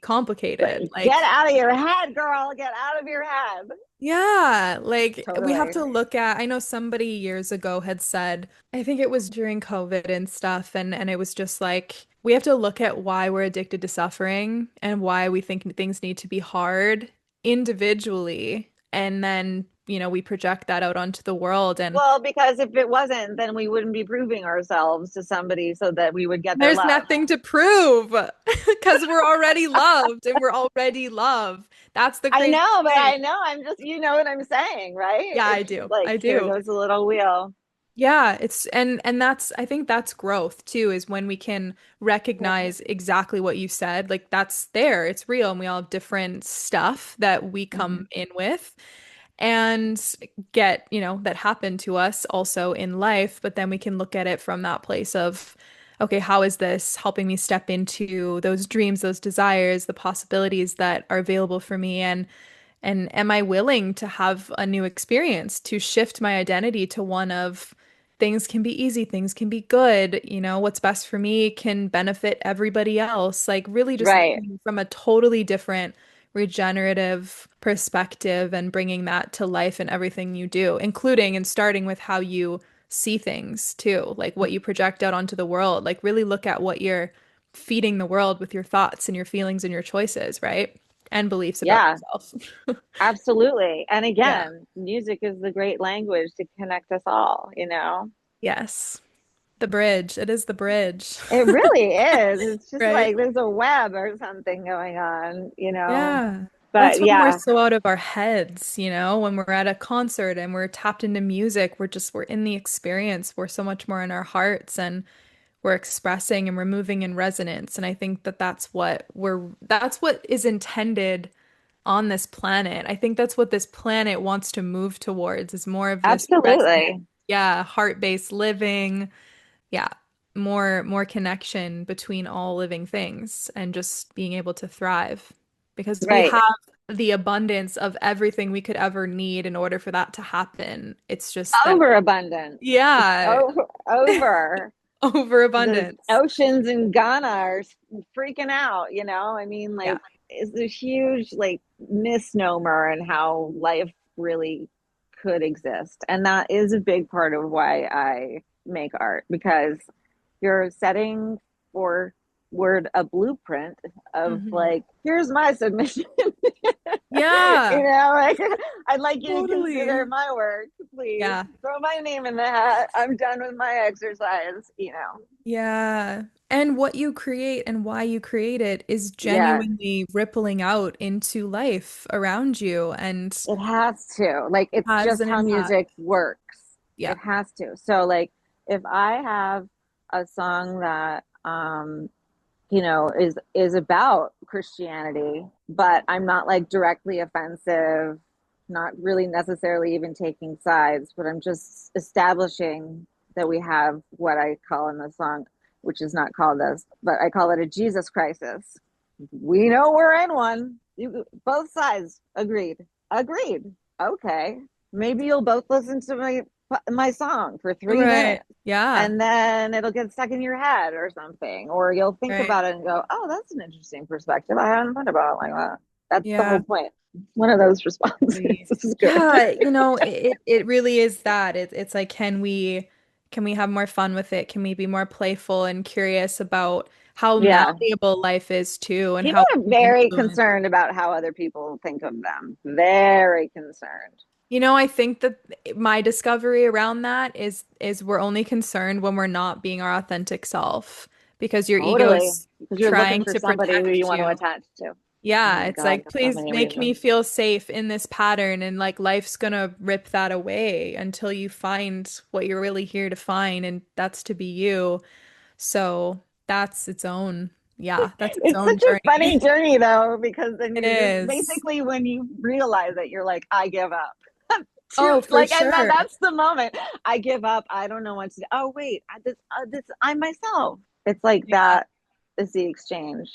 But complicated? get Like out of your head, girl. Get out of your head. yeah, like we have Totally. to look at, I know somebody years ago had said, I think it was during COVID and stuff, and it was just like we have to look at why we're addicted to suffering and why we think things need to be hard individually. And then, we project that out onto the world and Well, because if it wasn't, then we wouldn't be proving ourselves to somebody so that we would get their there's love. nothing to prove because we're already loved and we're already loved. That's the I crazy know, but thing. I know I'm just, you know what I'm saying, right? Yeah, I It's do. like I here do. goes a little wheel. Yeah, it's and that's I think that's growth too, is when we can recognize exactly what you said. Like that's there, it's real, and we all have different stuff that we Mhm. come in with and get, that happen to us also in life, but then we can look at it from that place of, okay, how is this helping me step into those dreams, those desires, the possibilities that are available for me, and am I willing to have a new experience to shift my identity to one of things can be easy, things can be good, what's best for me can benefit everybody else. Like really just Right. looking from a totally different regenerative perspective and bringing that to life in everything you do, including and starting with how you see things too, like what you project out onto the world. Like really look at what you're feeding the world with your thoughts and your feelings and your choices, right? And beliefs about Yeah, yourself. absolutely. And Yeah. again, music is the great language to connect us all, you know? Yes. The bridge. It is the bridge. It really is. It's just Right? like there's a web or something going on, you know? Yeah. That's But when we're yeah, so out of our heads, when we're at a concert and we're tapped into music, we're in the experience. We're so much more in our hearts and we're expressing and we're moving in resonance. And I think that that's what is intended on this planet. I think that's what this planet wants to move towards is more of this resonance. absolutely. Yeah, heart-based living. Yeah, more connection between all living things and just being able to thrive because we Right. have the abundance of everything we could ever need in order for that to happen. It's just that, Overabundance. It's yeah, over. The overabundance. oceans in Ghana are freaking out, you know? I mean, Yeah, like, it's a huge, like, misnomer in how life really could exist. And that is a big part of why I make art because you're setting forward a blueprint of, hmm, like, here's my submission. You yeah, know, like I'd like you to consider totally. my work, please. Yeah. Throw my name in the hat. I'm done with my exercise, you know. Yeah. And what you create and why you create it is Yeah, genuinely rippling out into life around you and it has to. Like it's has just an how impact. music works. Yeah. It has to. So like if I have a song that is about Christianity, but I'm not like directly offensive, not really necessarily even taking sides, but I'm just establishing that we have what I call in the song, which is not called this, but I call it a Jesus crisis. We know we're in one. Both sides agreed. Agreed. Okay. Maybe you'll both listen to my song for 3 minutes Right. Yeah. and then it'll get stuck in your head or something, or you'll think Right. about it and go, "Oh, that's an interesting perspective. I hadn't thought about it like that." That's the whole Yeah. point. One of those responses. Totally. This is good. Yeah, it really is that. It's like Can we have more fun with it? Can we be more playful and curious about how Yeah. malleable life is too and People how are we can very influence? concerned about how other people think of them. Very concerned. I think that my discovery around that is we're only concerned when we're not being our authentic self because your ego Totally. is Because you're looking trying for to somebody who you protect want to you. attach to. Oh Yeah, my it's God, like, there's so please many make me reasons. feel safe in this pattern. And like, life's gonna rip that away until you find what you're really here to find. And that's to be you. So that's its own, yeah, that's its It's own such a journey. funny journey though, because then It you're just is. basically when you realize it, you're like, I give up. Oh, for Like, and sure. that's the moment. I give up. I don't know what to do. Oh wait, I'm myself. It's like Yeah. that is the exchange.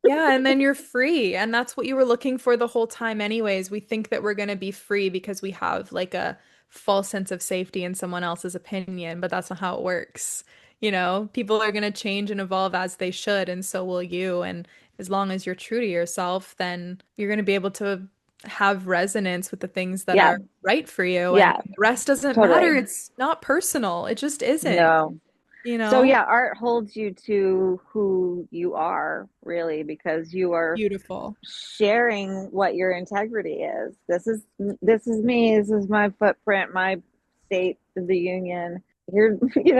Yeah, and then you're free. And that's what you were looking for the whole time, anyways. We think that we're going to be free because we have like a false sense of safety in someone else's opinion, but that's not how it works. People are going to change and evolve as they should, and so will you. And as long as you're true to yourself, then you're going to be able to have resonance with the things that Yeah, are right for you. And yeah, the rest doesn't matter. totally. It's not personal. It just isn't, No. you So know? yeah, art holds you to who you are, really, because you are Beautiful. sharing what your integrity is. This is me. This is my footprint, my state of the union. Here,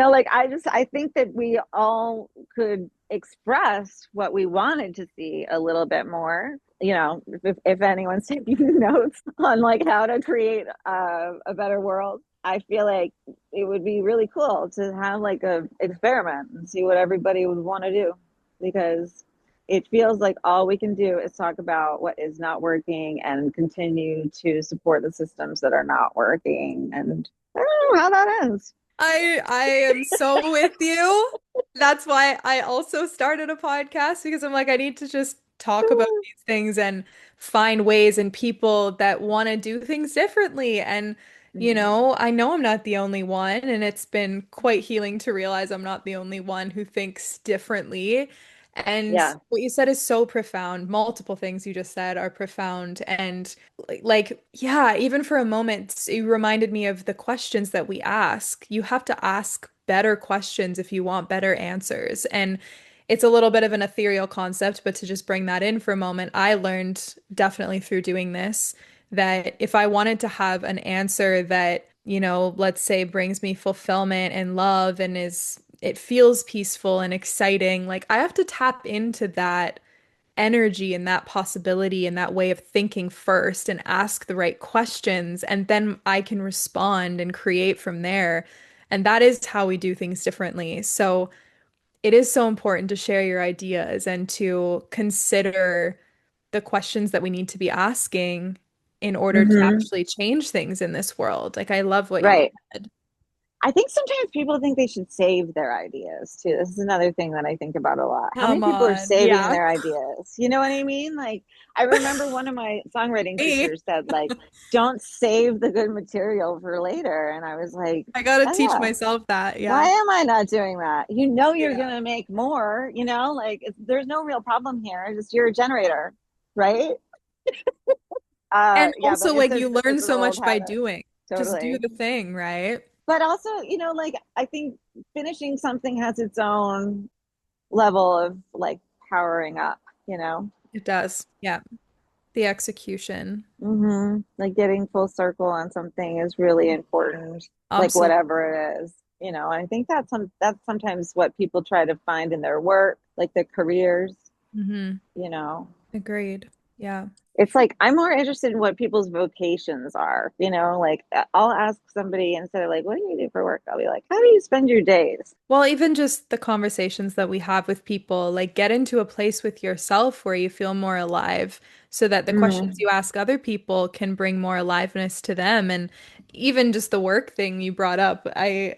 like I think that we all could express what we wanted to see a little bit more. If anyone's taking notes on like how to create a better world, I feel like it would be really cool to have like a experiment and see what everybody would want to do, because it feels like all we can do is talk about what is not working and continue to support the systems that are not working. And I don't know how that ends. I am so with you. That's why I also started a podcast because I'm like, I need to just talk about these things and find ways and people that want to do things differently. And, I know I'm not the only one, and it's been quite healing to realize I'm not the only one who thinks differently. And Yeah. what you said is so profound. Multiple things you just said are profound. And yeah, even for a moment, you reminded me of the questions that we ask. You have to ask better questions if you want better answers. And it's a little bit of an ethereal concept, but to just bring that in for a moment, I learned definitely through doing this that if I wanted to have an answer that, let's say brings me fulfillment and love and it feels peaceful and exciting, like I have to tap into that energy and that possibility and that way of thinking first and ask the right questions, and then I can respond and create from there. And that is how we do things differently. So it is so important to share your ideas and to consider the questions that we need to be asking in order to Mm-hmm. actually change things in this world. Like, I love what you Right. said. I think sometimes people think they should save their ideas too. This is another thing that I think about a lot. How many Come people are on. saving Yeah. their ideas? You know what I mean? Like, I remember one of my songwriting Me. teachers said, like, don't save the good material for later. And I was like, I gotta oh, teach yeah, myself that. why Yeah. am I not doing that? You're Yeah. going to make more, like there's no real problem here. Just you're a generator, right? And Yeah, but also, like, you learn it's an so old much by habit. doing. Just do Totally. the thing, right? But also, like I think finishing something has its own level of like powering up, you know? It does. Yeah. The execution. Like getting full circle on something is really important, like Absolutely. whatever it is. I think that's sometimes what people try to find in their work, like their careers, Hmm. you know. Agreed. Yeah. It's like I'm more interested in what people's vocations are, like I'll ask somebody instead of like, what do you do for work? I'll be like, how do you spend your days? Well, even just the conversations that we have with people, like get into a place with yourself where you feel more alive so that the questions Mm, you ask other people can bring more aliveness to them. And even just the work thing you brought up, I've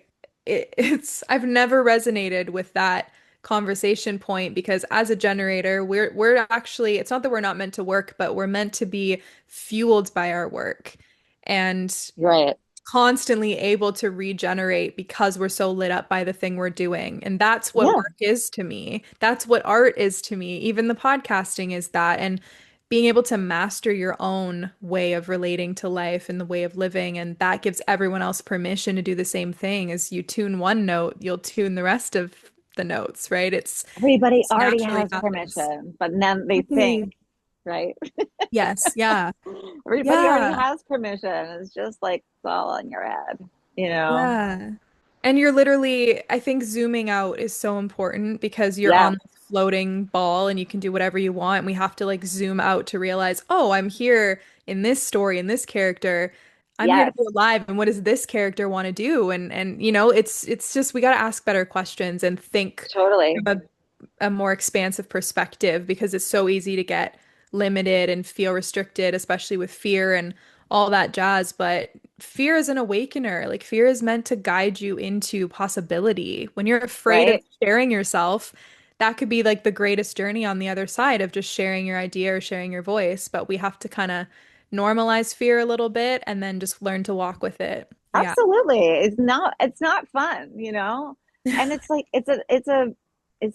never resonated with that conversation point because as a generator, we're actually, it's not that we're not meant to work, but we're meant to be fueled by our work. And right. constantly able to regenerate because we're so lit up by the thing we're doing. And that's what Yeah. work is to me. That's what art is to me. Even the podcasting is that. And being able to master your own way of relating to life and the way of living. And that gives everyone else permission to do the same thing. As you tune one note, you'll tune the rest of the notes, right? Everybody It's already naturally has happens. permission, but then they think, Exactly. right? Yes. Yeah. Everybody already Yeah. has permission. It's just like it's all in your head, you know? Yeah. And you're literally, I think zooming out is so important because you're Yeah. on this floating ball and you can do whatever you want. And we have to like zoom out to realize, oh, I'm here in this story, in this character. I'm here to Yes, be alive. And what does this character want to do? And it's just we got to ask better questions and think totally. from a more expansive perspective because it's so easy to get limited and feel restricted, especially with fear and all that jazz. But fear is an awakener. Like fear is meant to guide you into possibility. When you're afraid of Right? sharing yourself, that could be like the greatest journey on the other side of just sharing your idea or sharing your voice. But we have to kind of normalize fear a little bit and then just learn to walk with it. Yeah. Absolutely. It's not fun, you know? And it's like it's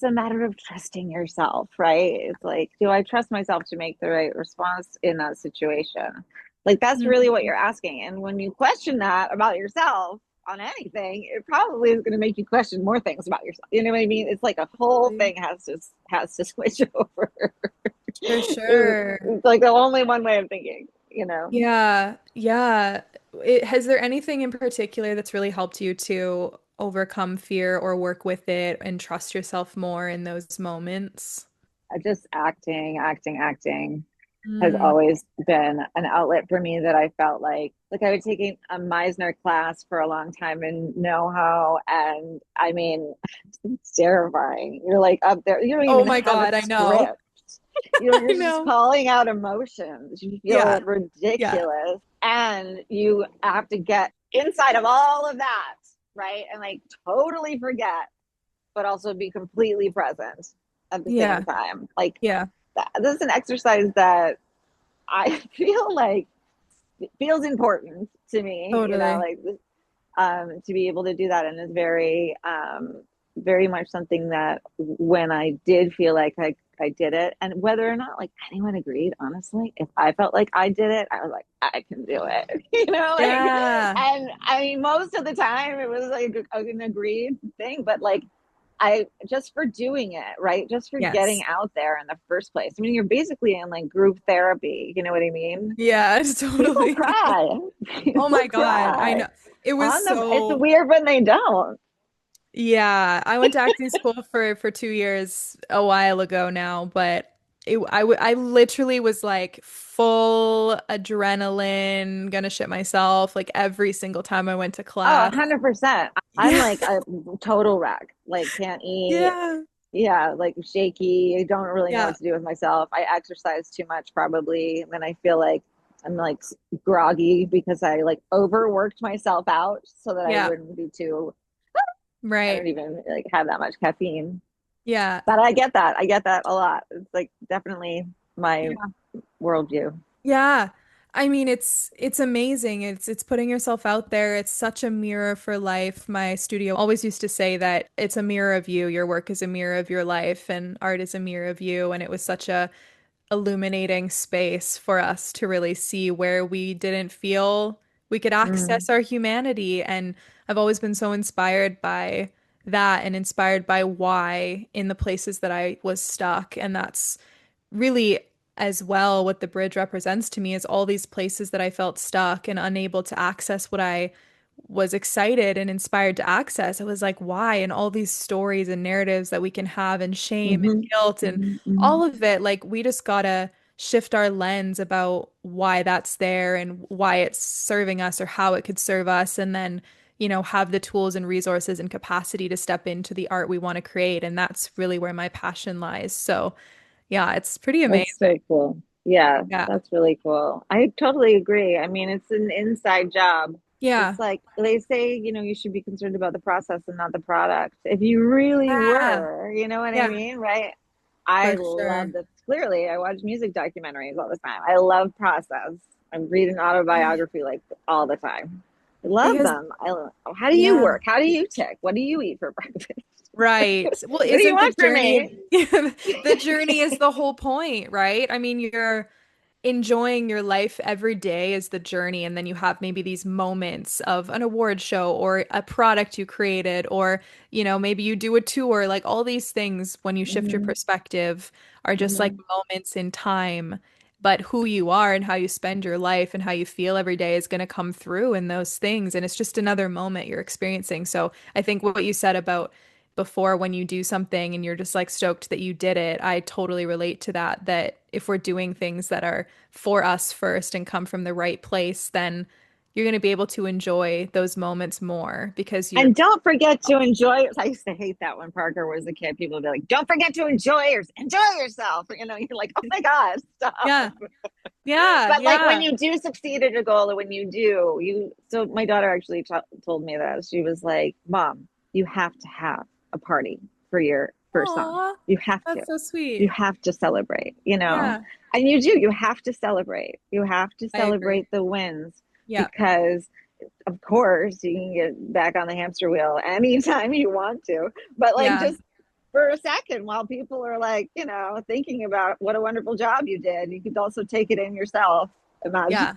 a matter of trusting yourself, right? It's like, do I trust myself to make the right response in that situation? Like that's really what you're asking. And when you question that about yourself on anything, it probably is going to make you question more things about yourself. You know what I mean? It's like a whole Totally. thing has to switch over. For it's, sure. it's like the only one way of thinking, you know? Yeah, yeah. Has there anything in particular that's really helped you to overcome fear or work with it and trust yourself more in those moments? Just acting has Mm. always been an outlet for me that I felt like I would take a Meisner class for a long time and know how, and I mean, it's terrifying. You're like up there, you don't Oh even my have a God, I know. script. You're I just know. calling out emotions. You Yeah, feel yeah, ridiculous, and you have to get inside of all of that, right? And like totally forget, but also be completely present at the same yeah, time. Like yeah, this is an exercise that I feel like it feels important to me, totally. like to be able to do that. And it's very much something that when I did feel like I did it, and whether or not like anyone agreed, honestly, if I felt like I did it, I was like, I can do it, Yeah, and I mean, most of the time it was like an agreed thing, but like I just for doing it, right? Just for getting yes. out there in the first place. I mean, you're basically in like group therapy, you know what I mean? Yeah, People totally. cry. Oh People my God, I cry know. It was on the it's so. weird when they don't. Yeah, I went to acting school for 2 years a while ago now, but I literally was like full adrenaline, gonna shit myself like every single time I went to Oh, class. 100%. I'm Yeah, like a total wreck. Like can't eat. yeah, Yeah, like shaky. I don't really know yeah, what to do with myself. I exercise too much probably, and then I feel like I'm like groggy because I like overworked myself out so that I yeah, wouldn't be too I right. don't even like have that much caffeine. Yeah, But I get that. I get that a lot. It's like definitely my yeah. worldview. Yeah. I mean, it's amazing. It's putting yourself out there. It's such a mirror for life. My studio always used to say that it's a mirror of you. Your work is a mirror of your life, and art is a mirror of you. And it was such a illuminating space for us to really see where we didn't feel we could Mm. access our humanity. And I've always been so inspired by that and inspired by why in the places that I was stuck. And that's really as well what the bridge represents to me is all these places that I felt stuck and unable to access what I was excited and inspired to access. I was like, why? And all these stories and narratives that we can have and shame and Hmm. guilt and Hmm. Hmm. all of it, like we just gotta shift our lens about why that's there and why it's serving us or how it could serve us. And then, have the tools and resources and capacity to step into the art we want to create. And that's really where my passion lies. So, yeah, it's pretty That's amazing. so cool. Yeah, Yeah. that's really cool. I totally agree. I mean, it's an inside job. Yeah. It's like they say, you should be concerned about the process and not the product. If you really Yeah. were, you know what I Yeah, mean, right? I for love sure. this. Clearly, I watch music documentaries all the time. I love process. I read an Yeah. autobiography like all the time. I love Because, them. How do you yeah, work? How do you tick? What do you eat for breakfast? right. Well, What do you isn't the want from journey me? the journey is the whole point, right? I mean, enjoying your life every day is the journey. And then you have maybe these moments of an award show or a product you created, or, maybe you do a tour. Like all these things, when you shift your Hmm. perspective, are just like Hmm. moments in time. But who you are and how you spend your life and how you feel every day is going to come through in those things. And it's just another moment you're experiencing. So I think what you said about before, when you do something and you're just like stoked that you did it, I totally relate to that. That if we're doing things that are for us first and come from the right place, then you're going to be able to enjoy those moments more because you're, And don't forget to enjoy. I used to hate that when Parker was a kid. People would be like, "Don't forget to enjoy yourself." You're like, "Oh my God, stop!" yeah, yeah, But like when yeah. you do succeed at a goal, or when you do, you. So my daughter actually told me that she was like, "Mom, you have to have a party for your first song. Aw, You have to. that's so You sweet. have to celebrate. You know." Yeah, And you do. You have to celebrate. You have to I agree. celebrate the wins Yeah, because of course you can get back on the hamster wheel anytime you want to, but like yeah, just for a second while people are like thinking about what a wonderful job you did, you could also take it in yourself. Imagine. yeah,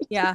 yeah,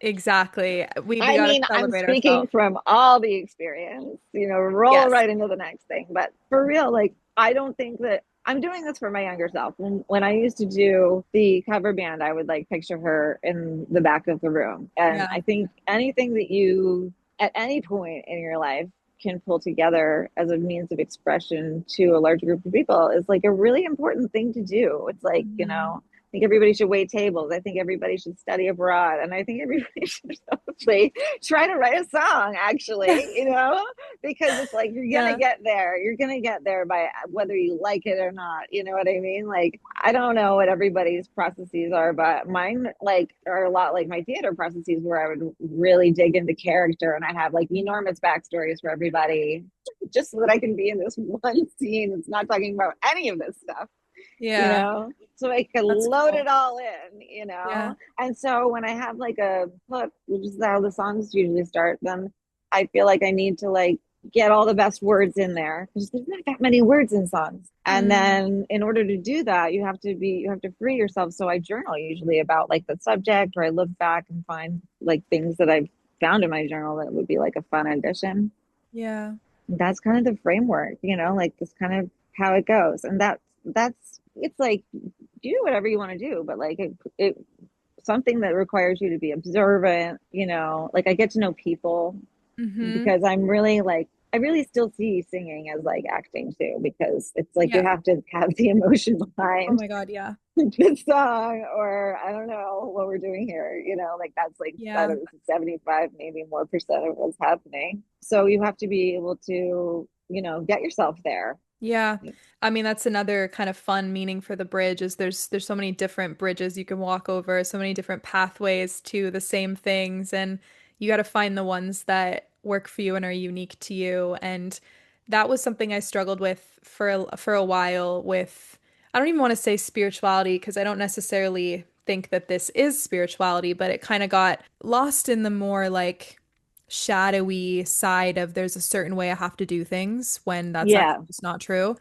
exactly. We I got to mean, I'm celebrate speaking ourselves. from all the experience, roll Yes. right into the next thing. But for real, like, I don't think that I'm doing this for my younger self. When I used to do the cover band, I would like picture her in the back of the room. And Yeah. I think anything that you, at any point in your life, can pull together as a means of expression to a large group of people is like a really important thing to do. It's like, Mhm. I think everybody should wait tables. I think everybody should study abroad. And I think everybody should probably try to write a song, actually, because it's like you're going to Yeah. get there. You're going to get there by whether you like it or not. You know what I mean? Like, I don't know what everybody's processes are, but mine, like, are a lot like my theater processes where I would really dig into character and I'd have like enormous backstories for everybody just so that I can be in this one scene that's not talking about any of this stuff, Yeah. so I could That's load cool. it all in, Yeah. And so when I have like a hook, which is how the songs usually start, then I feel like I need to like get all the best words in there because there's not that many words in songs. And Mm. then in order to do that, you have to free yourself. So I journal usually about like the subject, or I look back and find like things that I've found in my journal that would be like a fun addition. Yeah. That's kind of the framework, like this kind of how it goes. And that's it's like do whatever you want to do, but like it something that requires you to be observant, like I get to know people Mm-hmm. because I'm really like I really still see singing as like acting too, because it's like you Yeah. have to have the emotion Oh behind my God. Yeah. the song, or I don't know what we're doing here, like that's like I Yeah. don't know, 75 maybe more percent of what's happening. So you have to be able to, get yourself there. Yeah. I mean, that's another kind of fun meaning for the bridge is there's so many different bridges you can walk over, so many different pathways to the same things, and you got to find the ones that work for you and are unique to you. And that was something I struggled with for a while with, I don't even want to say spirituality because I don't necessarily think that this is spirituality, but it kind of got lost in the more like shadowy side of there's a certain way I have to do things when that's Yeah, actually just not true.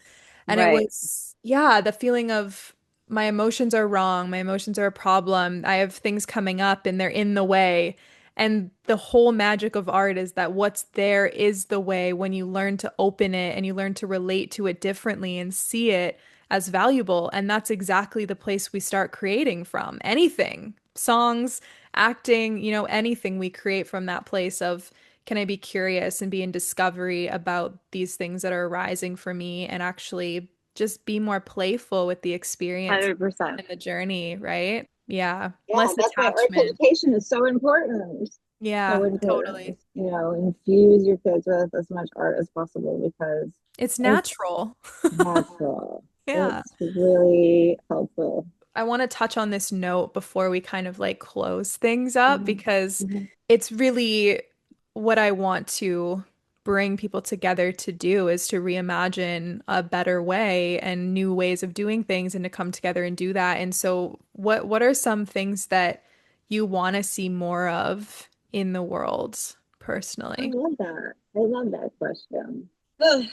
And it right. was, yeah, the feeling of my emotions are wrong, my emotions are a problem. I have things coming up and they're in the way. And the whole magic of art is that what's there is the way when you learn to open it and you learn to relate to it differently and see it as valuable. And that's exactly the place we start creating from. Anything, songs, acting, anything we create from that place of can I be curious and be in discovery about these things that are arising for me and actually just be more playful with the experience 100%. and the journey, right? Yeah. Yeah, Less that's why arts attachment. education is so important. So Yeah, totally. important. Infuse your kids with as much art as possible because It's it's natural. natural. Yeah. It's really helpful. I want to touch on this note before we kind of like close things up Mhm. because Mhm. it's really what I want to bring people together to do is to reimagine a better way and new ways of doing things and to come together and do that. And so what are some things that you want to see more of in the world I personally? love that. I love that question. Ugh.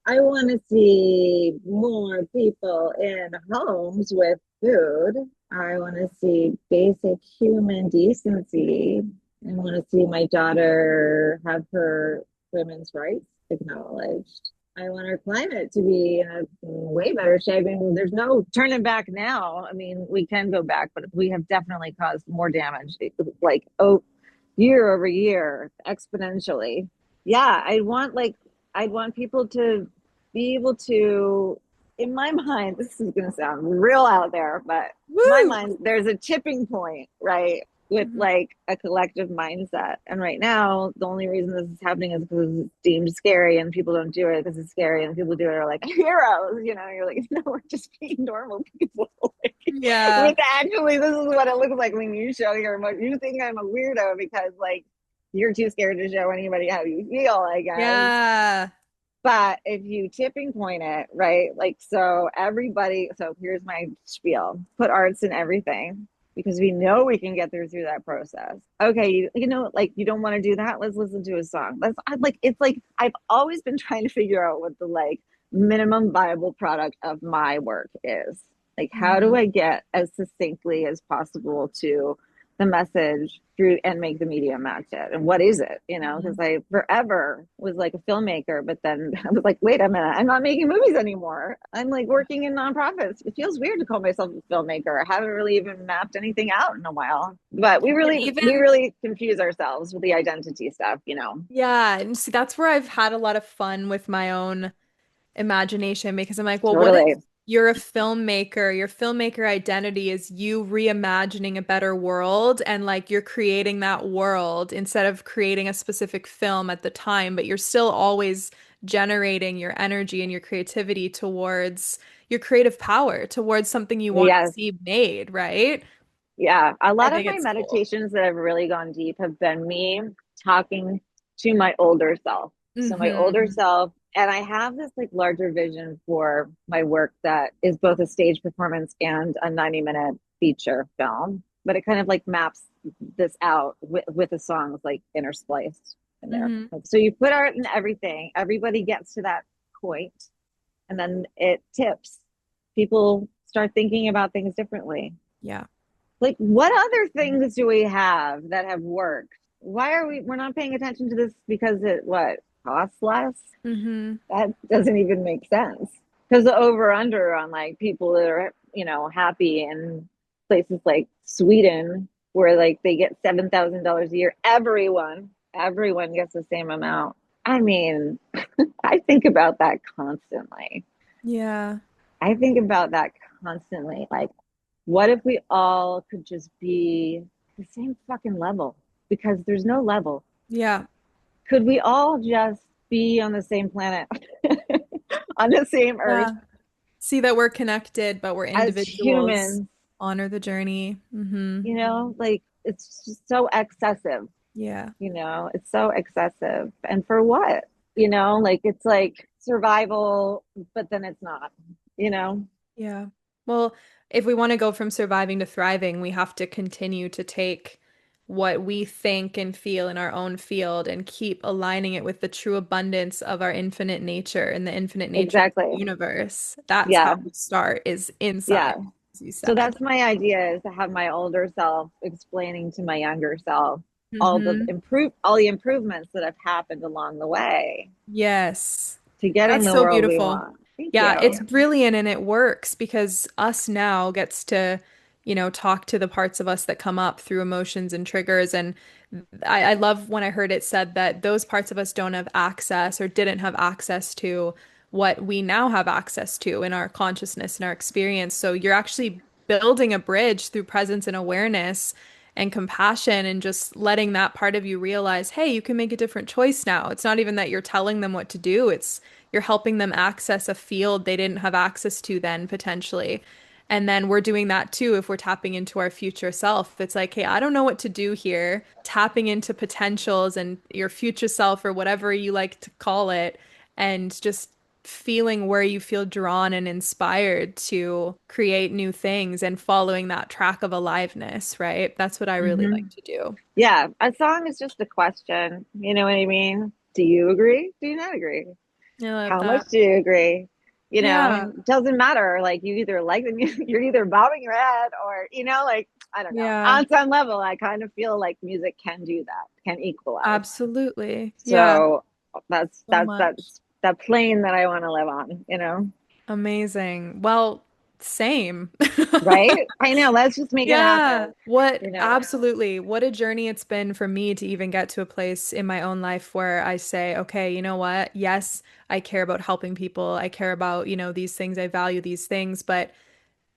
I want to see more people in homes with food. I want to see basic human decency. I want to see my daughter have her women's rights acknowledged. I want our climate to be in a way better shape. I mean, there's no turning back now. I mean, we can go back, but we have definitely caused more damage, like, oh, year over year, exponentially. Yeah, I'd want people to be able to, in my mind, this is going to sound real out there, but my Woo! mind, there's a tipping point, right? With Mhm. like a collective mindset. And right now, the only reason this is happening is because it's deemed scary and people don't do it because it's scary and people do it are like heroes, you know, you're like, no, we're just being normal people. Like, Yeah. with actually, this is what it looks like when you show your emotion. You think I'm a weirdo because like you're too scared to show anybody how you feel, I guess. Yeah. But if you tipping point it, right? Like, so everybody, so here's my spiel, put arts in everything because we know we can get through that process. Okay, you know, like you don't want to do that. Let's listen to a song. That's I like, it's like I've always been trying to figure out what the like minimum viable product of my work is. Like, how do Mhm. I get as succinctly as possible to the message through and make the media match it, and what is it, you know, because Mhm. I forever was like a filmmaker, but then I was like, wait a minute, I'm not making movies anymore, I'm like working in nonprofits. It feels weird to call myself a filmmaker. I haven't really even mapped anything out in a while, but And we even, really confuse ourselves with the identity stuff, you know. yeah, and see, that's where I've had a lot of fun with my own imagination because I'm like, well, what if Totally. you're a filmmaker? Your filmmaker identity is you reimagining a better world and like you're creating that world instead of creating a specific film at the time, but you're still always generating your energy and your creativity towards your creative power, towards something you want to Yes. see made, right? Yeah, a I lot of think my it's cool. meditations that have really gone deep have been me talking to my older self. So my older Hmm. self, and I have this like larger vision for my work that is both a stage performance and a 90-minute feature film, but it kind of like maps this out with the songs like interspliced in there. Hmm. So you put art in everything, everybody gets to that point, and then it tips. People start thinking about things differently. Yeah. Like, what other things do we have that have worked? Why are we're not paying attention to this because it what costs less? Hmm. That doesn't even make sense. Because the over under on like people that are, you know, happy in places like Sweden where like they get $7,000 a year, everyone gets the same amount. I mean, I think about that constantly. Yeah. I think about that constantly. Like, what if we all could just be the same fucking level? Because there's no level. Yeah. Could we all just be on the same planet, on the same earth Yeah. See that we're connected, but we're as individuals. humans? Honor the journey. You know, like it's just so excessive, Yeah. you know, it's so excessive. And for what? You know, like it's like survival, but then it's not, you know? Yeah. Well, if we want to go from surviving to thriving, we have to continue to take what we think and feel in our own field and keep aligning it with the true abundance of our infinite nature and the infinite nature of the Exactly. universe. That's how Yeah. we start, is inside, Yeah. as you So said. that's my idea, is to have my older self explaining to my younger self Hmm. all the improvements that have happened along the way Yes. to getting That's the so world we beautiful. want. Thank Yeah, it's you. brilliant and it works because us now gets to, talk to the parts of us that come up through emotions and triggers. And I love when I heard it said that those parts of us don't have access or didn't have access to what we now have access to in our consciousness and our experience. So you're actually building a bridge through presence and awareness and compassion and just letting that part of you realize, hey, you can make a different choice now. It's not even that you're telling them what to do, it's you're helping them access a field they didn't have access to then potentially. And then we're doing that too if we're tapping into our future self. It's like, hey, I don't know what to do here. Tapping into potentials and your future self or whatever you like to call it, and just feeling where you feel drawn and inspired to create new things and following that track of aliveness, right? That's what I really Hmm. like to do. Yeah, a song is just a question. You know what I mean? Do you agree? Do you not agree? I love How much that. do you agree? Yeah. And it doesn't matter. Like you either like the music, you're either bobbing your head or, like, I don't know. Yeah. On some level, I kind of feel like music can do that, can equalize. Absolutely. Yeah. So that's So that's much. that's the plane that I want to live on. Amazing. Well, same. Right? I know. Let's just make it Yeah. happen. What, You know, absolutely. What a journey it's been for me to even get to a place in my own life where I say, okay, you know what? Yes, I care about helping people. I care about, these things. I value these things, but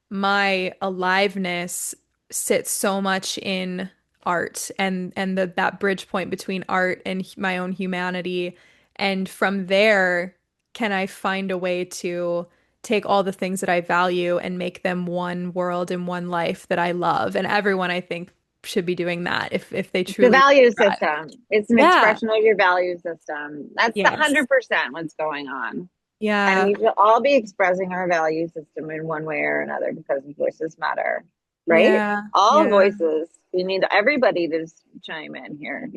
my aliveness sits so much in art and that bridge point between art and my own humanity. And from there, can I find a way to take all the things that I value and make them one world and one life that I love? And everyone, I think, should be doing that if they the truly value try. system. It's an Yeah. expression of your value system. That's the Yes. 100% what's going on. And Yeah. we should all be expressing our value system in one way or another because voices matter, right? Yeah. All Yeah. voices. We need everybody to chime in here.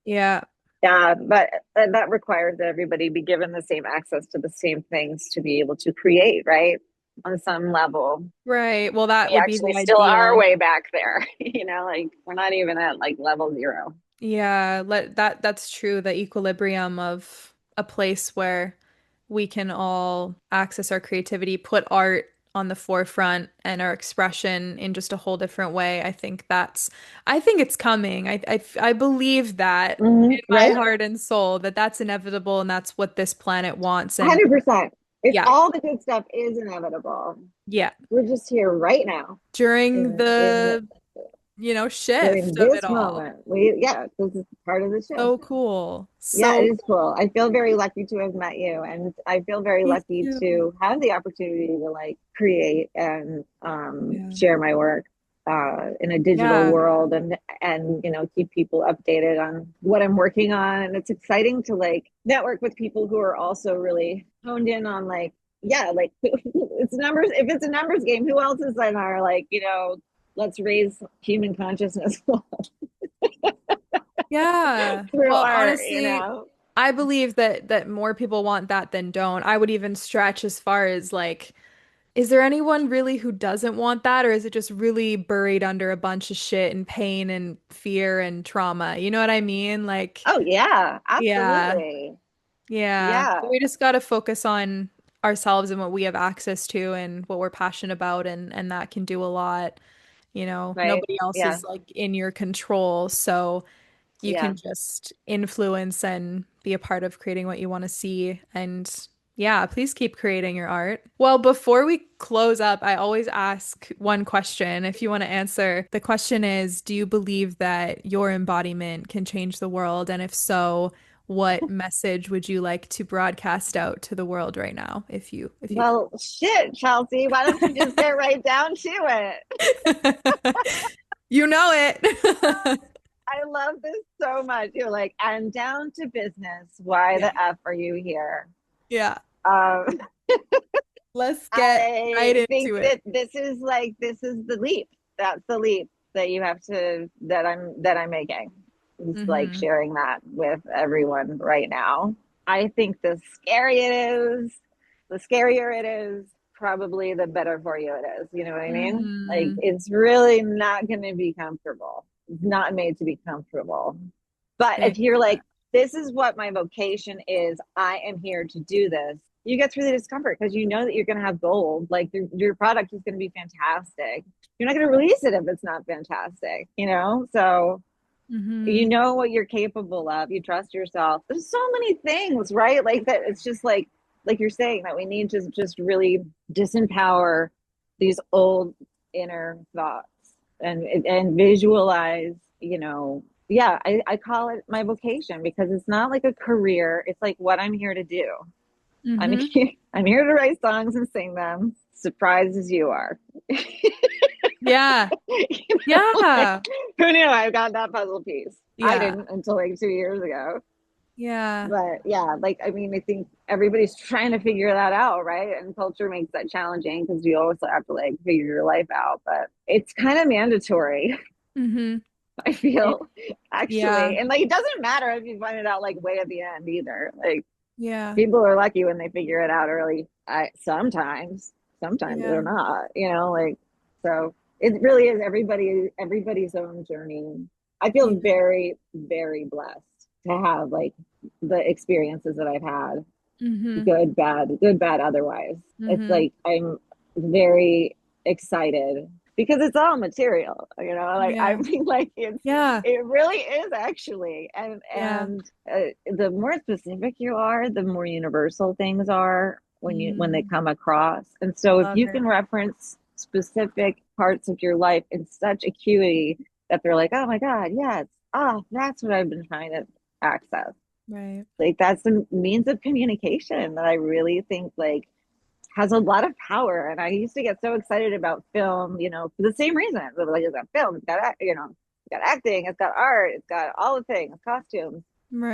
Yeah. Yeah, but that requires that everybody be given the same access to the same things to be able to create, right? On some level. Right. Well, that We would be actually the still are ideal. way back there, like we're not even at like level zero. Yeah, that's true. The equilibrium of a place where we can all access our creativity, put art on the forefront and our expression in just a whole different way. I think it's coming. I believe that in my Right? heart and soul that that's inevitable and that's what this planet wants. And 100%. It's yeah, all the good stuff is inevitable. yeah. We're just here right now During in the, shift during of it this all. moment. Yeah, this is part of the shift. So cool. Yeah, it So is cool. I feel very lucky to have met you, and I feel very me lucky too. to have the opportunity to like create and Yeah. share my work in a digital Yeah. world, and keep people updated on what I'm working on. And it's exciting to like network with people who are also really honed in on like, yeah, like it's numbers. If it's a numbers game, who else is in our like, let's raise human consciousness Yeah. through Well, art. honestly, I believe that more people want that than don't. I would even stretch as far as like, is there anyone really who doesn't want that, or is it just really buried under a bunch of shit and pain and fear and trauma? You know what I mean? Like, Oh yeah, yeah. absolutely. Yeah. Yeah, We just got to focus on ourselves and what we have access to and what we're passionate about and that can do a lot. right. Nobody else Yeah, is like in your control. So you yeah. can just influence and be a part of creating what you want to see. And yeah, please keep creating your art. Well, before we close up, I always ask one question if you want to answer. The question is, do you believe that your embodiment can change the world? And if so, what message would you like to broadcast out to the world right now if you Well, shit, Chelsea, why don't you just get right down to it? You know it. I love this so much. You're like, and down to business. Why Yeah. the F are you here? Yeah. Um, Let's get right I think into it. that this is the leap. That's the leap that you have to that I'm making. It's like Hmm. sharing that with everyone right now. I think the scarier it is, probably the better for you it is. You know what I mean? Like Hmm. it's really not going to be comfortable. It's not made to be comfortable. But if you're like, this is what my vocation is, I am here to do this, you get through the discomfort because you know that you're going to have gold. Like your product is going to be fantastic. You're not going to release it if it's not fantastic. So you Hmm. know what you're capable of. You trust yourself. There's so many things, right? Like that. It's just like you're saying that we need to just really disempower these old inner thoughts and visualize. Yeah, I call it my vocation because it's not like a career. It's like what I'm here to do. I'm Hmm. here, I'm here to write songs and sing them, surprised as you are. Yeah. Like, Yeah. who knew I got that puzzle piece? I Yeah. didn't until like 2 years ago. Yeah. But yeah, like I mean, I think everybody's trying to figure that out, right? And culture makes that challenging because you always have to like figure your life out. But it's kind of mandatory, Hmm. I It, feel, yeah. actually. And like it doesn't matter if you find it out like way at the end either. Like Yeah. People are lucky when they figure it out early. I sometimes they're Yeah. not, like so it really is everybody's own journey. I feel Yeah. very, very blessed to have like the experiences that I've had, Mm-hmm. good, bad, otherwise. It's Mm-hmm. like I'm very excited because it's all material, like I Yeah. mean like Yeah. it really is actually. and Yeah. and the more specific you are, the more universal things are when they Mm. come across. And so if Love you it. can reference specific parts of your life in such acuity that they're like, oh my God, yes, that's what I've been trying to access. Right. Like that's the means of communication that I really think like has a lot of power. And I used to get so excited about film, for the same reason. Like it's got film, it's got acting, it's got art, it's got all the things, costumes.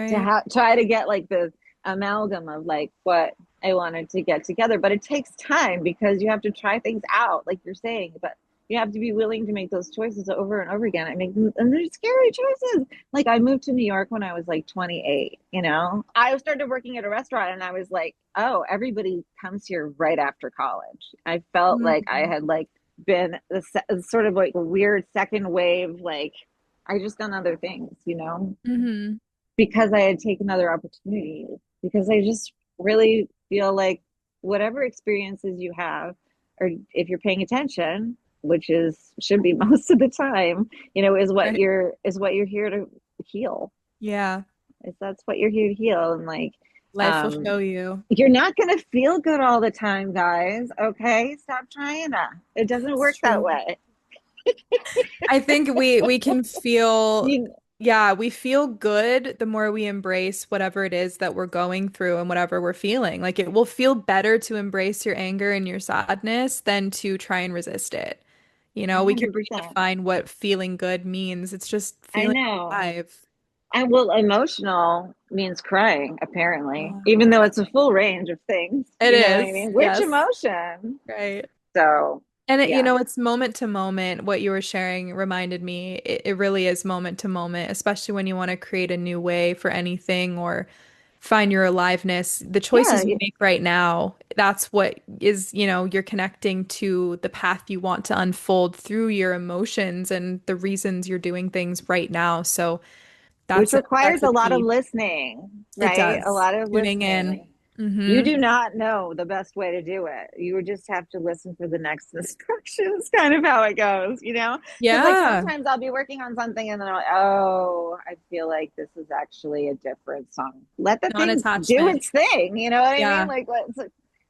To Right. try to get like the amalgam of like what I wanted to get together, but it takes time because you have to try things out, like you're saying. But you have to be willing to make those choices over and over again. And they're scary choices. Like I moved to New York when I was like 28. I started working at a restaurant, and I was like, oh, everybody comes here right after college. I felt like I Mm-hmm. had like been the sort of like weird second wave, like I just done other things, Mm-hmm. because I had taken other opportunities. Because I just really feel like whatever experiences you have, or if you're paying attention, which is should be most of the time, Right. is what you're here to heal. Yeah. Is That's what you're here to heal. And like, Life will um, show you. you're not gonna feel good all the time, guys. Okay, stop trying to. It doesn't It's work that true. way. I think we can feel, You, yeah, we feel good the more we embrace whatever it is that we're going through and whatever we're feeling. Like it will feel better to embrace your anger and your sadness than to try and resist it. We can 100%. redefine what feeling good means. It's just I feeling know. alive. And well, emotional means crying, apparently, Oh, even though it's a full range of things. it You know what I is. mean? Which Yes. emotion? Right. So, And yeah, it's moment to moment. What you were sharing reminded me, it really is moment to moment, especially when you want to create a new way for anything or find your aliveness. The yeah, choices you make right now, that's what is, you're connecting to the path you want to unfold through your emotions and the reasons you're doing things right now. So which requires that's a a lot of key. listening, It right? A does. lot of Tuning in. listening. You Mm-hmm. do not know the best way to do it. You would just have to listen for the next instructions, kind of how it goes? Because like Yeah. sometimes I'll be working on something and then I'm like, oh, I feel like this is actually a different song. Let the thing do Non-attachment. its thing. You know what I mean? Yeah. Like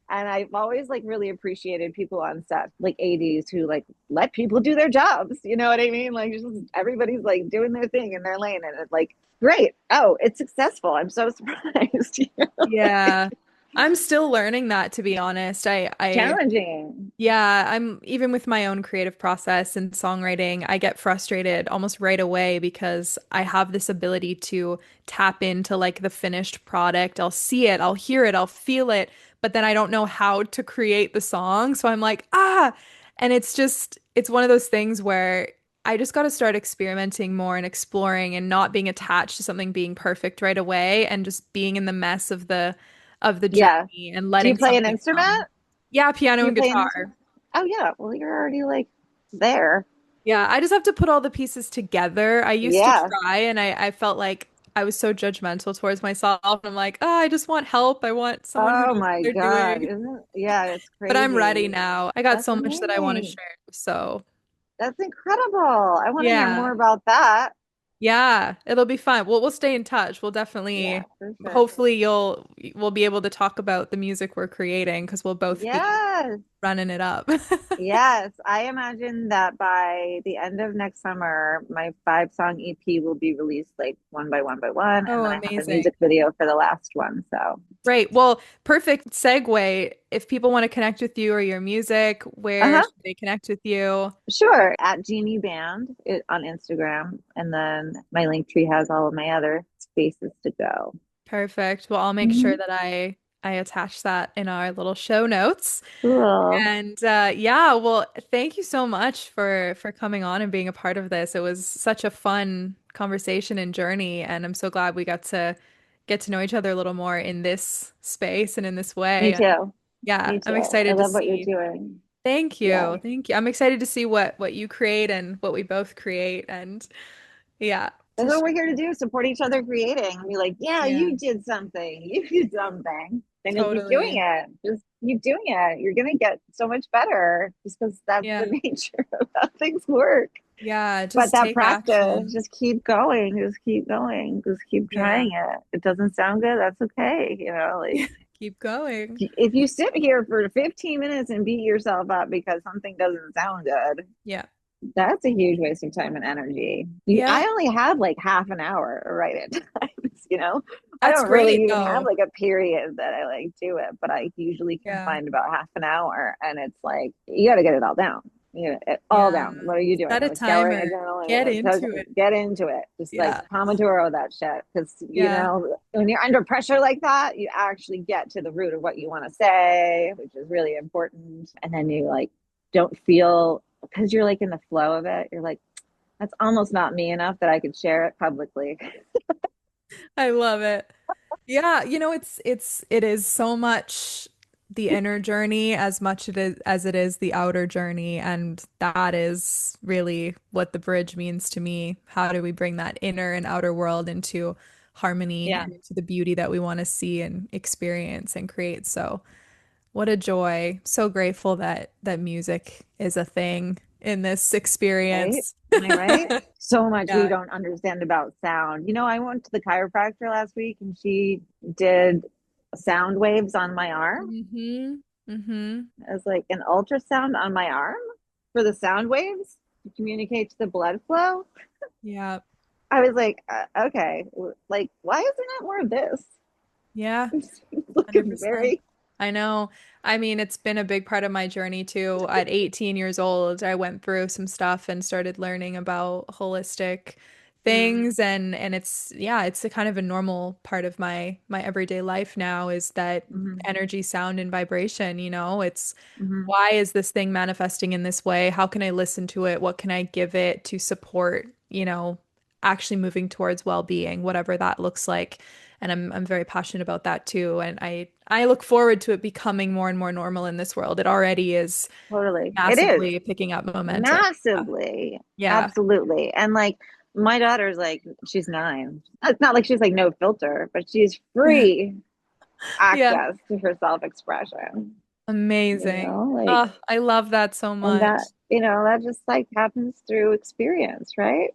and I've always like really appreciated people on set, like ADs who like let people do their jobs. You know what I mean? Like just everybody's like doing their thing in their lane, and it's like great. Oh, it's successful. I'm so surprised. Yeah. I'm still learning that, to be honest. Challenging. Yeah, I'm even with my own creative process and songwriting, I get frustrated almost right away because I have this ability to tap into like the finished product. I'll see it, I'll hear it, I'll feel it, but then I don't know how to create the song. So I'm like, and it's one of those things where I just got to start experimenting more and exploring and not being attached to something being perfect right away and just being in the mess of the Yeah. journey and Do you letting play an something come. instrument? Yeah, Do piano you and play an guitar. instrument? Oh yeah. Well, you're already like there. Yeah, I just have to put all the pieces together. I used to Yeah. try and I felt like I was so judgmental towards myself. I'm like, oh, I just want help. I want someone who Oh knows what my they're God. doing. Isn't it? Yeah, it's But I'm ready crazy. now. I got That's so much that I want to amazing. share. So, That's incredible. I want to hear yeah. more about that. Yeah, it'll be fun. We'll stay in touch. We'll Yeah, definitely for sure. hopefully we'll be able to talk about the music we're creating because we'll both be Yes. running it up. Yes, I imagine that by the end of next summer, my 5 song EP will be released like one by one by one, and Oh, then I have a amazing. music video for the last one. So, Great. Well, perfect segue. If people want to connect with you or your music, where uh-huh, should they connect with you? sure. At Jeannie Band on Instagram, and then my link tree has all of my other spaces to go. Perfect. Well, I'll make sure Mhm. that I attach that in our little show notes. Cool. And yeah, well, thank you so much for coming on and being a part of this. It was such a fun conversation and journey, and I'm so glad we got to get to know each other a little more in this space and in this Me way. And too. yeah, Me I'm too. I excited to love what you're see. doing. Thank Yeah. you. Thank you. I'm excited to see what you create and what we both create and yeah, That's to what share. we're here to do, support each other creating. And be like, yeah, Yeah, you did something. You did something. Then you'll keep doing totally. it. Just keep doing it. You're gonna get so much better just because that's the Yeah. nature of how things work. Yeah, But just that take practice, action. just keep going, just keep going, just keep Yeah. trying it. It doesn't sound good, that's okay. Like Keep going. if you sit here for 15 minutes and beat yourself up because something doesn't sound good, Yeah. that's a huge waste of time and energy. Yeah. I only have like half an hour to write it times. I That's don't really great even have though. like a period that I like do it, but I usually can Yeah. find about half an hour, and it's like you got to get it all down. All Yeah. down. What are you doing? Set a Like scouring a timer. journal, Get into it. get into it. Just like Yeah. Pomodoro that shit, because Yeah. when you're under pressure like that, you actually get to the root of what you want to say, which is really important, and then you like don't feel because you're like in the flow of it. You're like, that's almost not me enough that I could share it publicly. I love it. Yeah, it is so much the inner journey as much as it is the outer journey, and that is really what the bridge means to me. How do we bring that inner and outer world into harmony Yeah, and into the beauty that we want to see and experience and create? So, what a joy. So grateful that music is a thing in this right. experience. Am I right? So much we Yeah. don't understand about sound. I went to the chiropractor last week and she did sound waves on my arm. Mm-hmm. Mm-hmm. It was like an ultrasound on my arm for the sound waves to communicate to the blood flow. Yeah. I was like, okay, like, why is there not more of this? Yeah. It's looking 100%. very. I know. I mean, it's been a big part of my journey too. At 18 years old, I went through some stuff and started learning about holistic Mm, things and it's yeah, it's a kind of a normal part of my everyday life now is that mhm, energy, sound, and vibration, It's mhm. why is this thing manifesting in this way? How can I listen to it? What can I give it to support, actually moving towards well-being, whatever that looks like. And I'm very passionate about that too. And I look forward to it becoming more and more normal in this world. It already is Totally. It is massively picking up momentum. massively. Yeah. Absolutely. And like my daughter's like, she's 9. It's not like she's like no filter, but she's free Yeah. access to her self-expression, Amazing. like, Oh, I love that so and much. that just like happens through experience, right?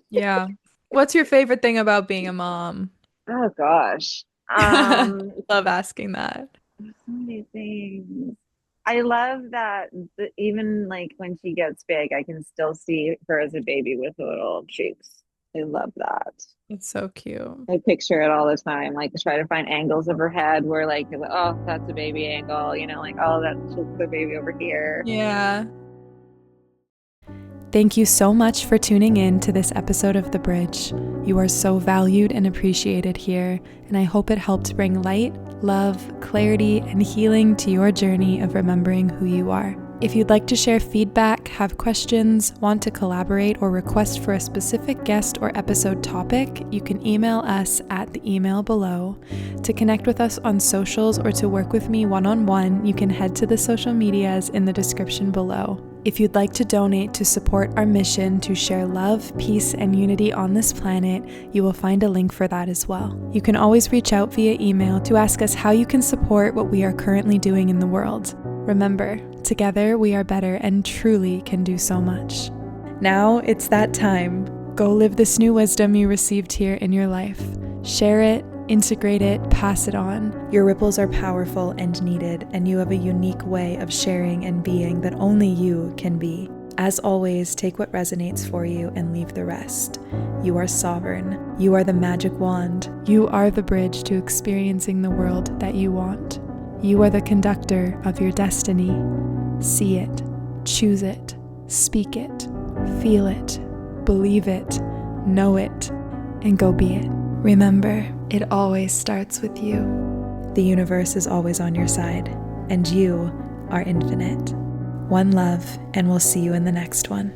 Yeah. What's your favorite thing about being a mom? Oh gosh. Love asking that. So many things. I love that even like when she gets big, I can still see her as a baby with little cheeks. I love that. It's so cute. I picture it all the time, like try to find angles of her head where like, oh, that's a baby angle, like, oh, that's the baby over here. Yeah. Thank you so much for tuning in to this episode of The Bridge. You are so valued and appreciated here, and I hope it helped bring light, love, clarity, and healing to your journey of remembering who you are. If you'd like to share feedback, have questions, want to collaborate, or request for a specific guest or episode topic, you can email us at the email below. To connect with us on socials or to work with me one-on-one, you can head to the social medias in the description below. If you'd like to donate to support our mission to share love, peace, and unity on this planet, you will find a link for that as well. You can always reach out via email to ask us how you can support what we are currently doing in the world. Remember, together we are better and truly can do so much. Now it's that time. Go live this new wisdom you received here in your life. Share it, integrate it, pass it on. Your ripples are powerful and needed, and you have a unique way of sharing and being that only you can be. As always, take what resonates for you and leave the rest. You are sovereign. You are the magic wand. You are the bridge to experiencing the world that you want. You are the conductor of your destiny. See it, choose it, speak it, feel it, believe it, know it, and go be it. Remember, it always starts with you. The universe is always on your side, and you are infinite. One love, and we'll see you in the next one.